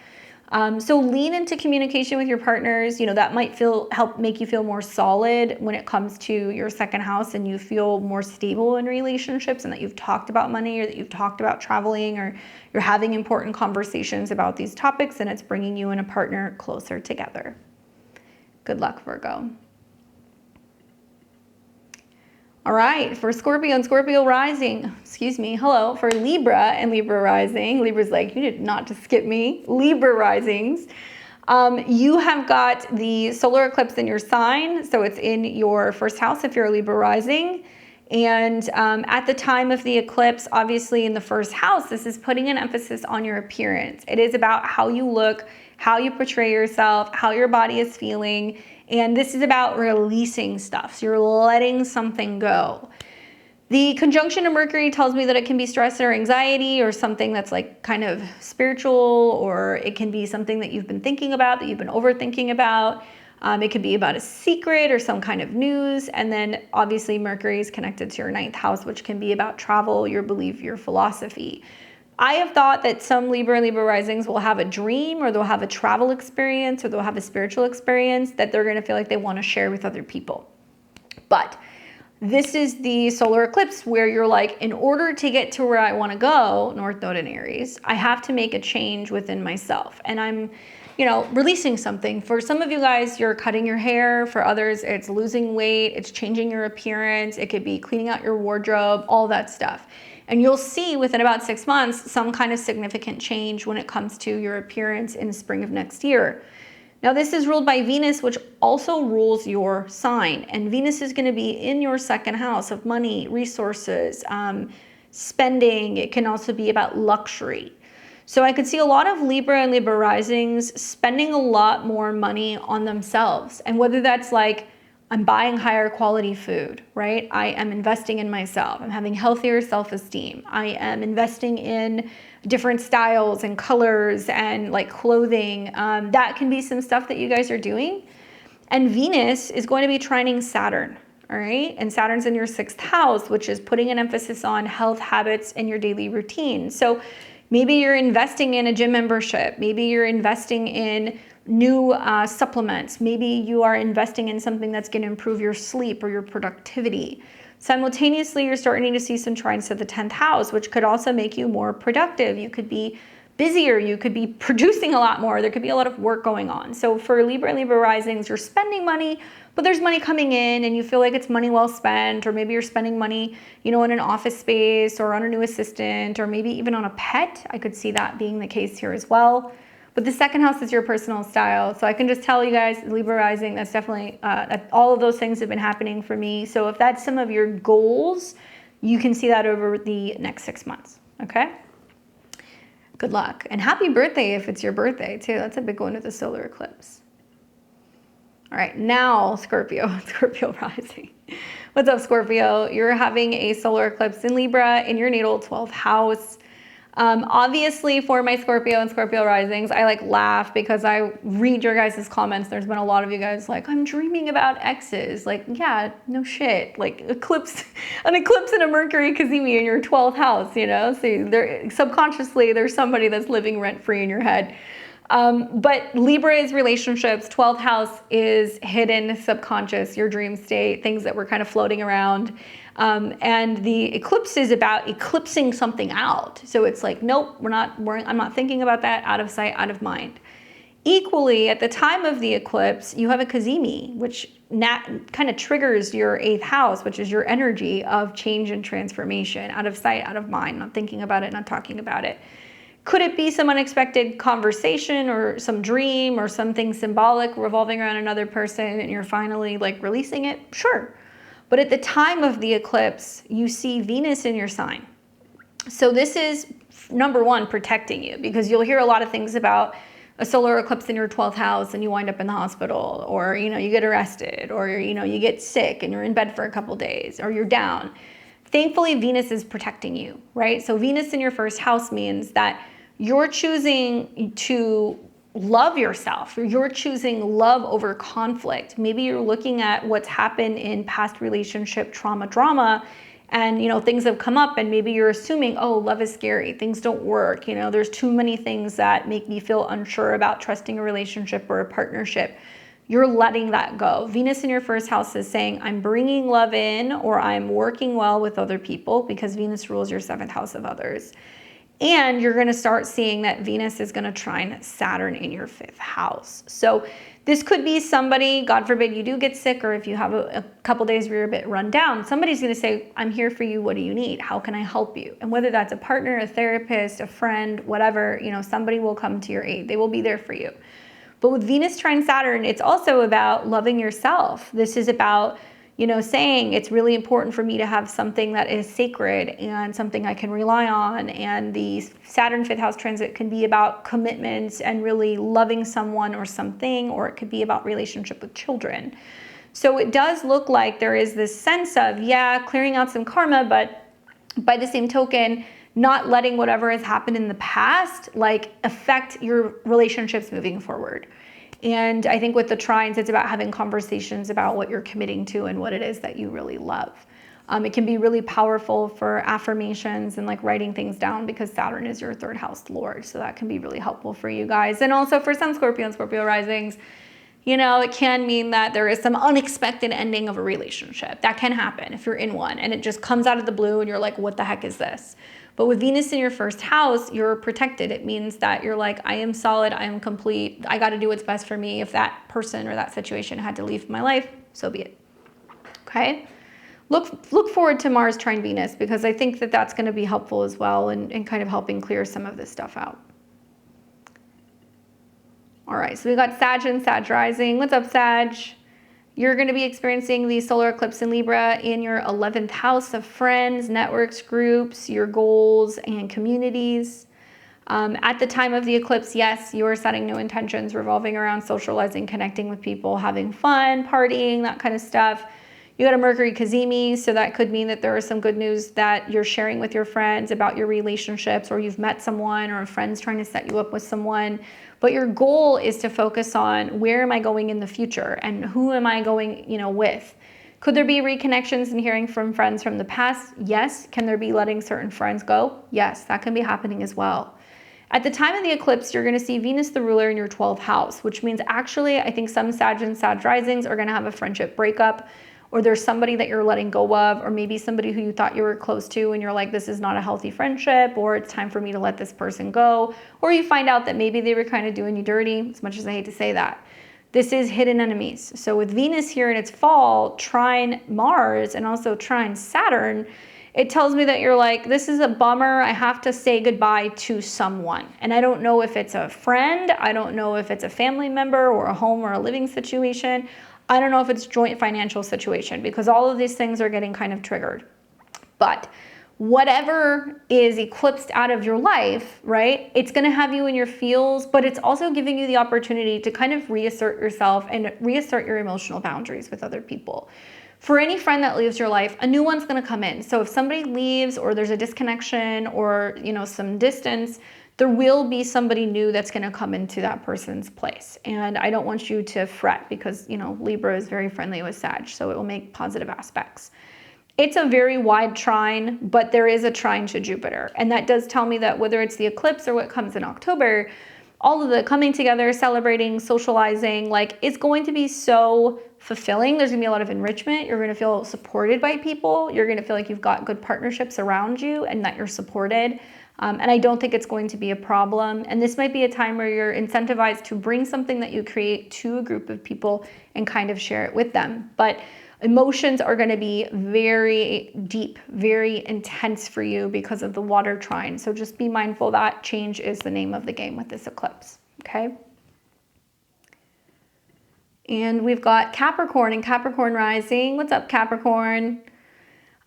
So lean into communication with your partners. That might help make you feel more solid when it comes to your second house and you feel more stable in relationships and that you've talked about money or that you've talked about traveling or you're having important conversations about these topics and it's bringing you and a partner closer together. Good luck, Virgo. All right, for Scorpio and Scorpio rising, hello, for Libra and Libra rising, Libra's like, you did not just skip me, Libra risings. You have got the solar eclipse in your sign, so it's in your first house if you're a Libra rising. And at the time of the eclipse, obviously in the first house, this is putting an emphasis on your appearance. It is about how you look, how you portray yourself, how your body is feeling. And this is about releasing stuff. So you're letting something go. The conjunction of Mercury tells me that it can be stress or anxiety or something that's like kind of spiritual, or it can be something that you've been thinking about, that you've been overthinking about. It could be about a secret or some kind of news. And then obviously Mercury is connected to your ninth house, which can be about travel, your belief, your philosophy. I have thought that some Libra and Libra risings will have a dream, or they'll have a travel experience, or they'll have a spiritual experience that they're going to feel like they want to share with other people. But this is the solar eclipse where you're like, in order to get to where I want to go, North Node in Aries, I have to make a change within myself. And I'm, releasing something. For some of you guys, you're cutting your hair. For others, it's losing weight. It's changing your appearance. It could be cleaning out your wardrobe, all that stuff. And you'll see within about 6 months, some kind of significant change when it comes to your appearance in the spring of next year. Now, this is ruled by Venus, which also rules your sign. And Venus is going to be in your second house of money, resources, spending. It can also be about luxury. So I could see a lot of Libra and Libra risings spending a lot more money on themselves. And whether that's like, I'm buying higher quality food, right? I am investing in myself. I'm having healthier self-esteem. I am investing in different styles and colors and like clothing. That can be some stuff that you guys are doing. And Venus is going to be trining Saturn, all right? And Saturn's in your 6th house, which is putting an emphasis on health habits in your daily routine. So maybe you're investing in a gym membership. Maybe you're investing in new supplements. Maybe you are investing in something that's going to improve your sleep or your productivity. Simultaneously, you're starting to see some trines to the 10th house, which could also make you more productive. You could be busier. You could be producing a lot more. There could be a lot of work going on. So for Libra and Libra risings, you're spending money, but there's money coming in and you feel like it's money well spent, or maybe you're spending money, in an office space or on a new assistant, or maybe even on a pet. I could see that being the case here as well. But the 2nd house is your personal style. So I can just tell you guys, Libra rising, that's definitely, all of those things have been happening for me. So if that's some of your goals, you can see that over the next 6 months, okay? Good luck. And happy birthday if it's your birthday too. That's a big one with the solar eclipse. All right, now Scorpio rising. What's up, Scorpio? You're having a solar eclipse in Libra in your natal 12th house. Obviously for my Scorpio and Scorpio risings, I laugh because I read your guys' comments. There's been a lot of you guys like, I'm dreaming about exes. Yeah, no shit. An eclipse and a Mercury cazimi in your 12th house, so subconsciously there's somebody that's living rent free in your head. But Libra is relationships. 12th house is hidden, subconscious, your dream state, things that were kind of floating around. And the eclipse is about eclipsing something out. So it's like, nope, I'm not thinking about that, out of sight, out of mind. Equally, at the time of the eclipse, you have a cazimi, which kind of triggers your 8th house, which is your energy of change and transformation, out of sight, out of mind, not thinking about it, not talking about it. Could it be some unexpected conversation or some dream or something symbolic revolving around another person and you're finally releasing it? Sure. But at the time of the eclipse, you see Venus in your sign. So this is, number one, protecting you, because you'll hear a lot of things about a solar eclipse in your 12th house and you wind up in the hospital, or, you get arrested, or, you get sick and you're in bed for a couple days, or you're down. Thankfully, Venus is protecting you, right? So Venus in your 1st house means that you're choosing to love yourself. You're choosing love over conflict. Maybe you're looking at what's happened in past relationship drama, and things have come up, and maybe you're assuming, oh, love is scary, things don't work, there's too many things that make me feel unsure about trusting a relationship or a partnership. You're letting that go. Venus in your 1st house is saying, I'm bringing love in, or I'm working well with other people, because Venus rules your 7th house of others. And you're going to start seeing that Venus is going to trine Saturn in your 5th house. So this could be somebody, God forbid you do get sick, or if you have a couple days where you're a bit run down, somebody's going to say, I'm here for you. What do you need? How can I help you? And whether that's a partner, a therapist, a friend, whatever, somebody will come to your aid. They will be there for you. But with Venus trine Saturn, it's also about loving yourself. This is about saying it's really important for me to have something that is sacred and something I can rely on. And the Saturn 5th house transit can be about commitments and really loving someone or something, or it could be about relationship with children. So it does look like there is this sense of, clearing out some karma, but by the same token, not letting whatever has happened in the past affect your relationships moving forward. And I think with the trines, it's about having conversations about what you're committing to and what it is that you really love. It can be really powerful for affirmations and like writing things down, because Saturn is your 3rd house lord. So that can be really helpful for you guys. And also for some Scorpio and Scorpio risings, you know, it can mean that there is some unexpected ending of a relationship. That can happen if you're in one and it just comes out of the blue and you're like, what the heck is this? But with Venus in your 1st house, you're protected. It means that you're like, I am solid, I am complete, I got to do what's best for me. If that person or that situation had to leave my life, so be it. Okay? Look forward to Mars trine Venus, because I think that that's going to be helpful as well and kind of helping clear some of this stuff out. All right, so we got Sag and Sag rising. What's up, Sag? You're going to be experiencing the solar eclipse in Libra in your 11th house of friends, networks, groups, your goals, and communities. At the time of the eclipse, yes, you are setting new intentions revolving around socializing, connecting with people, having fun, partying, that kind of stuff. You got a Mercury Cazimi, so that could mean that there is some good news that you're sharing with your friends about your relationships, or you've met someone, or a friend's trying to set you up with someone. But your goal is to focus on, where am I going in the future and who am I going, you know, with? Could there be reconnections and hearing from friends from the past? Yes. Can there be letting certain friends go? Yes, that can be happening as well. At the time of the eclipse, you're going to see Venus the ruler in your 12th house, which means actually I think some Sag and Sag risings are going to have a friendship breakup, or there's somebody that you're letting go of, or maybe somebody who you thought you were close to and you're like, this is not a healthy friendship, or it's time for me to let this person go. Or you find out that maybe they were kind of doing you dirty, as much as I hate to say that. This is hidden enemies. So with Venus here in its fall, trine Mars and also trine Saturn, it tells me that you're like, this is a bummer. I have to say goodbye to someone. And I don't know if it's a friend. I don't know if it's a family member or a home or a living situation. I don't know if it's joint financial situation, because all of these things are getting kind of triggered. But whatever is eclipsed out of your life, right, it's going to have you in your feels, but it's also giving you the opportunity to kind of reassert yourself and reassert your emotional boundaries with other people. For any friend that leaves your life, a new one's going to come in. So if somebody leaves, or there's a disconnection, or, you know, some distance, there will be somebody new that's going to come into that person's place. And I don't want you to fret, because, you know, Libra is very friendly with Sag, so it will make positive aspects. It's a very wide trine, but there is a trine to Jupiter. And that does tell me that whether it's the eclipse or what comes in October, all of the coming together, celebrating, socializing, like, it's going to be so fulfilling. There's gonna be a lot of enrichment. You're gonna feel supported by people. You're gonna feel like you've got good partnerships around you and that you're supported. And I don't think it's going to be a problem. And this might be a time where you're incentivized to bring something that you create to a group of people and kind of share it with them. But emotions are going to be very deep, very intense for you because of the water trine. So just be mindful that change is the name of the game with this eclipse. Okay. And we've got Capricorn and Capricorn rising. What's up, Capricorn?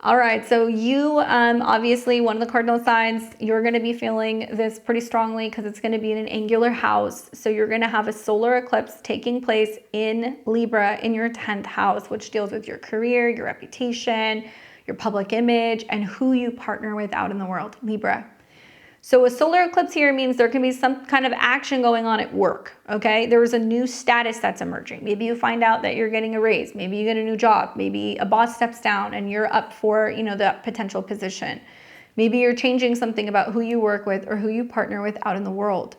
All right, so you, obviously one of the cardinal signs, you're going to be feeling this pretty strongly because it's going to be in an angular house. So you're going to have a solar eclipse taking place in Libra in your 10th house, which deals with your career, your reputation, your public image, and who you partner with out in the world, Libra. So a solar eclipse here means there can be some kind of action going on at work, okay? There is a new status that's emerging. Maybe you find out that you're getting a raise. Maybe you get a new job. Maybe a boss steps down and you're up for, that potential position. Maybe you're changing something about who you work with or who you partner with out in the world.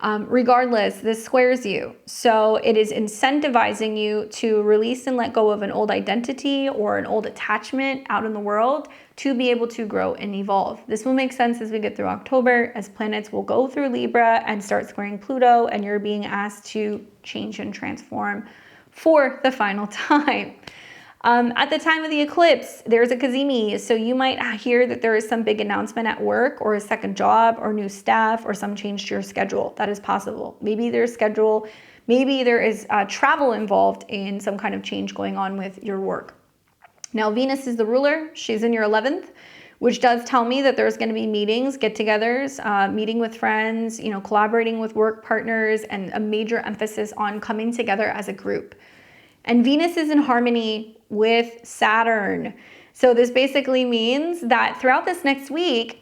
Regardless, this squares you. So it is incentivizing you to release and let go of an old identity or an old attachment out in the world to be able to grow and evolve. This will make sense as we get through October, as planets will go through Libra and start squaring Pluto, and you're being asked to change and transform for the final time. At the time of the eclipse, there's a Cazimi, so you might hear that there is some big announcement at work or a second job or new staff or some change to your schedule. That is possible. Maybe there's schedule, maybe there is travel involved in some kind of change going on with your work. Now, Venus is the ruler. She's in your 11th, which does tell me that there's going to be meetings, get-togethers, meeting with friends, collaborating with work partners, and a major emphasis on coming together as a group. And Venus is in harmony with Saturn. So this basically means that throughout this next week,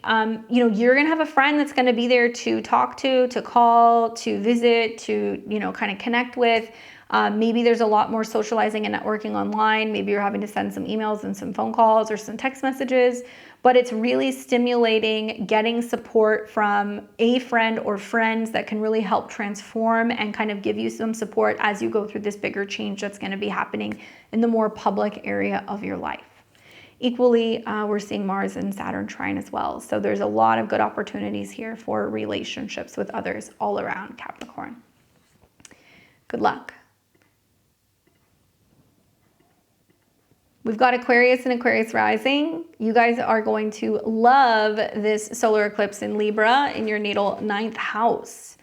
you're going to have a friend that's going to be there to talk to call, to visit, to, kind of connect with. Maybe there's a lot more socializing and networking online. Maybe you're having to send some emails and some phone calls or some text messages, but it's really stimulating getting support from a friend or friends that can really help transform and kind of give you some support as you go through this bigger change that's going to be happening in the more public area of your life. Equally, we're seeing Mars and Saturn trine as well. So there's a lot of good opportunities here for relationships with others all around Capricorn. Good luck. We've got Aquarius and Aquarius rising. You guys are going to love this solar eclipse in Libra in your natal 9th house.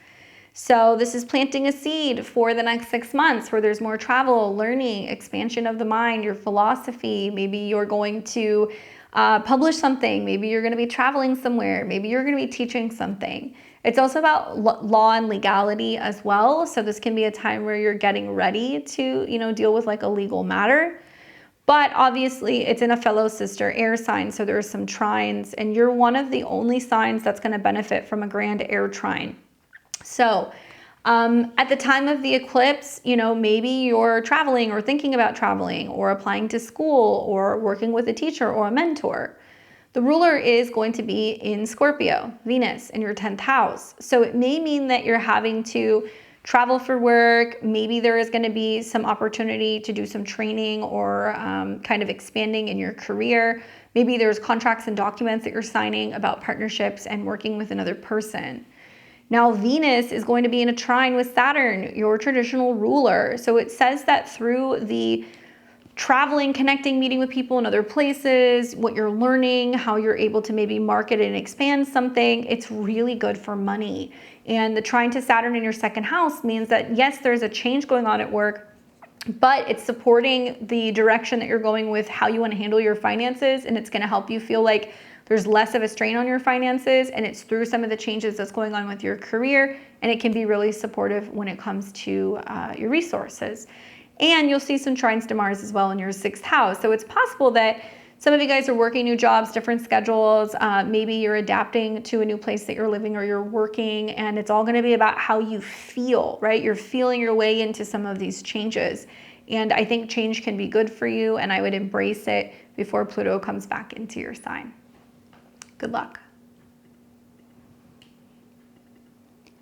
So this is planting a seed for the next 6 months where there's more travel, learning, expansion of the mind, your philosophy. Maybe you're going to publish something. Maybe you're going to be traveling somewhere. Maybe you're going to be teaching something. It's also about law and legality as well. So this can be a time where you're getting ready to, deal with like a legal matter. But obviously it's in a fellow sister air sign. So there are some trines and you're one of the only signs that's going to benefit from a grand air trine. So at the time of the eclipse, maybe you're traveling or thinking about traveling or applying to school or working with a teacher or a mentor. The ruler is going to be in Scorpio, Venus in your 10th house. So it may mean that you're having to travel for work. Maybe there is going to be some opportunity to do some training or kind of expanding in your career. Maybe there's contracts and documents that you're signing about partnerships and working with another person. Now, Venus is going to be in a trine with Saturn, your traditional ruler. So it says that through the traveling, connecting, meeting with people in other places, what you're learning, how you're able to maybe market and expand something, it's really good for money. And the trine to Saturn in your 2nd house means that, yes, there's a change going on at work, but it's supporting the direction that you're going with how you want to handle your finances. And it's going to help you feel like there's less of a strain on your finances, and it's through some of the changes that's going on with your career, and it can be really supportive when it comes to your resources. And you'll see some trines to Mars as well in your 6th house. So it's possible that some of you guys are working new jobs, different schedules. Maybe you're adapting to a new place that you're living or you're working, and it's all going to be about how you feel, right? You're feeling your way into some of these changes. And I think change can be good for you, and I would embrace it before Pluto comes back into your sign. Good luck.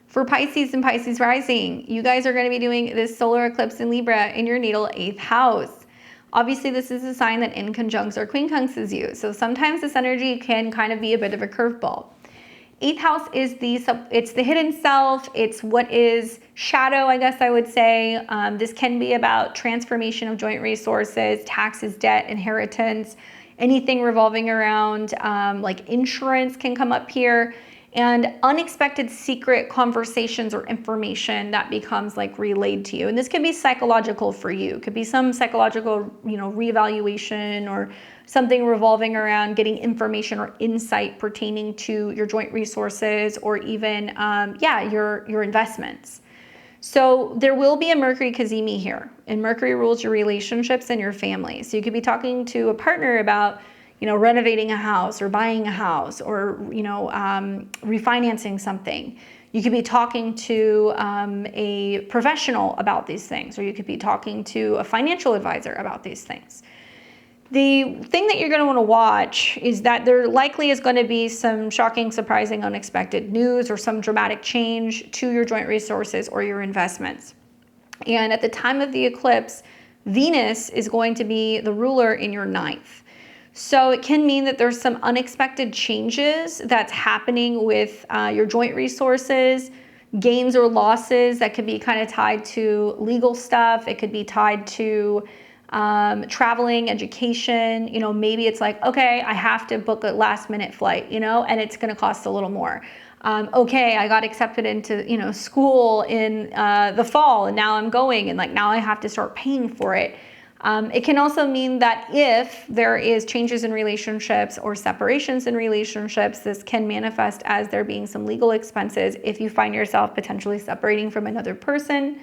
For Pisces and Pisces rising, you guys are going to be doing this solar eclipse in Libra in your natal 8th house. Obviously, this is a sign that in conjuncts or quincunxes you. So sometimes this energy can kind of be a bit of a curveball. 8th house is the hidden self. It's what is shadow, I guess I would say. This can be about transformation of joint resources, taxes, debt, inheritance. Anything revolving around like insurance can come up here, and unexpected secret conversations or information that becomes like relayed to you. And this can be psychological for you. It could be some psychological, reevaluation or something revolving around getting information or insight pertaining to your joint resources or even, your investments. So there will be a Mercury cazimi here, and Mercury rules your relationships and your family. So you could be talking to a partner about, renovating a house or buying a house or, refinancing something. You could be talking to a professional about these things, or you could be talking to a financial advisor about these things. The thing that you're going to want to watch is that there likely is going to be some shocking, surprising, unexpected news or some dramatic change to your joint resources or your investments. And at the time of the eclipse, Venus is going to be the ruler in your 9th. So it can mean that there's some unexpected changes that's happening with your joint resources, gains or losses that could be kind of tied to legal stuff. It could be tied to traveling, education. Maybe it's like, okay, I have to book a last minute flight, and it's going to cost a little more. Okay, I got accepted into, school in the fall, and now I'm going, and now I have to start paying for it. It can also mean that if there is changes in relationships or separations in relationships, this can manifest as there being some legal expenses if you find yourself potentially separating from another person.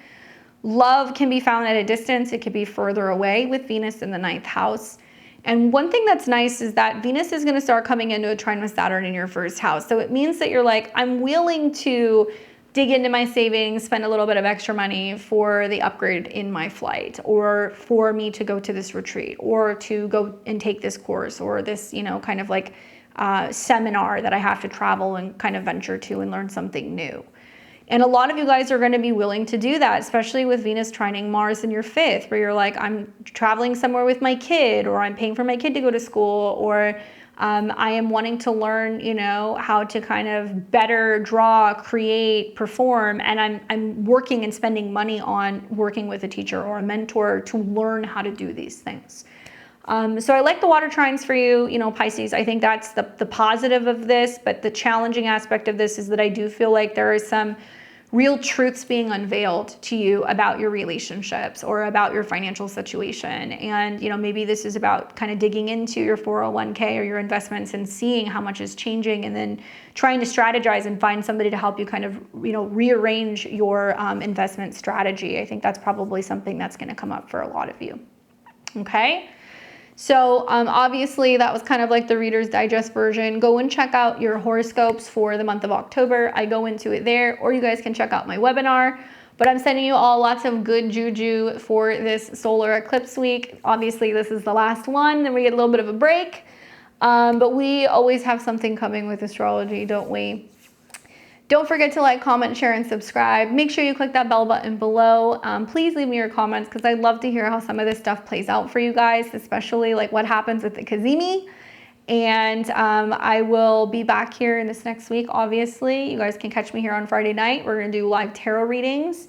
Love can be found at a distance. It could be further away with Venus in the 9th house. And one thing that's nice is that Venus is going to start coming into a trine with Saturn in your 1st house. So it means that you're like, I'm willing to dig into my savings, spend a little bit of extra money for the upgrade in my flight, or for me to go to this retreat, or to go and take this course, or this, you know, kind of like seminar that I have to travel and kind of venture to and learn something new. And a lot of you guys are going to be willing to do that, especially with Venus trining Mars in your 5th, where you're like, I'm traveling somewhere with my kid, or I'm paying for my kid to go to school, or I am wanting to learn, you know, how to kind of better draw, create, perform, and I'm working and spending money on working with a teacher or a mentor to learn how to do these things. So I like the water trines for you, you know, Pisces. I think that's the positive of this, but the challenging aspect of this is that I do feel like there is some real truths being unveiled to you about your relationships or about your financial situation. And, you know, maybe this is about kind of digging into your 401k or your investments and seeing how much is changing, and then trying to strategize and find somebody to help you kind of, you know, rearrange your investment strategy. I think that's probably something that's going to come up for a lot of you. Okay. So obviously that was kind of like the Reader's Digest version. Go and check out your horoscopes for the month of October. I go into it there, or you guys can check out my webinar. But I'm sending you all lots of good juju for this solar eclipse week. Obviously this is the last one, then we get a little bit of a break. But we always have something coming with astrology, don't we? Don't forget to like, comment, share, and subscribe. Make sure you click that bell button below. Please leave me your comments, because I'd love to hear how some of this stuff plays out for you guys, especially like what happens with the Cazimi. And I will be back here in this next week, obviously. You guys can catch me here on Friday night. We're going to do live tarot readings.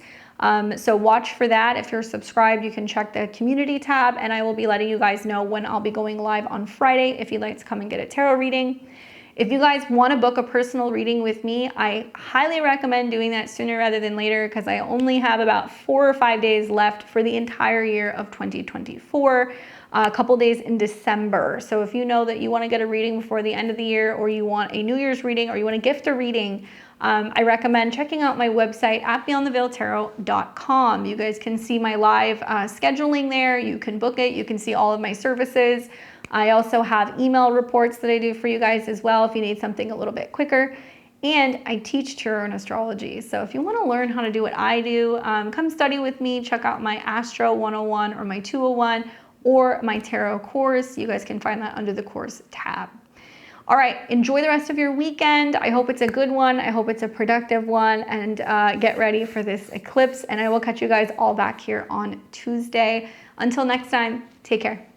So watch for that. If you're subscribed, you can check the community tab, and I will be letting you guys know when I'll be going live on Friday if you'd like to come and get a tarot reading. If you guys want to book a personal reading with me, I highly recommend doing that sooner rather than later, because I only have about 4 or 5 days left for the entire year of 2024, a couple days in December. So if you know that you want to get a reading before the end of the year, or you want a New Year's reading, or you want to gift a reading, I recommend checking out my website at beyondtheveiltarot.com. You guys can see my live scheduling there. You can book it. You can see all of my services. I also have email reports that I do for you guys as well if you need something a little bit quicker. And I teach tarot and astrology. So if you want to learn how to do what I do, come study with me. Check out my Astro 101 or my 201 or my tarot course. You guys can find that under the course tab. All right, enjoy the rest of your weekend. I hope it's a good one. I hope it's a productive one, and get ready for this eclipse. And I will catch you guys all back here on Tuesday. Until next time, take care.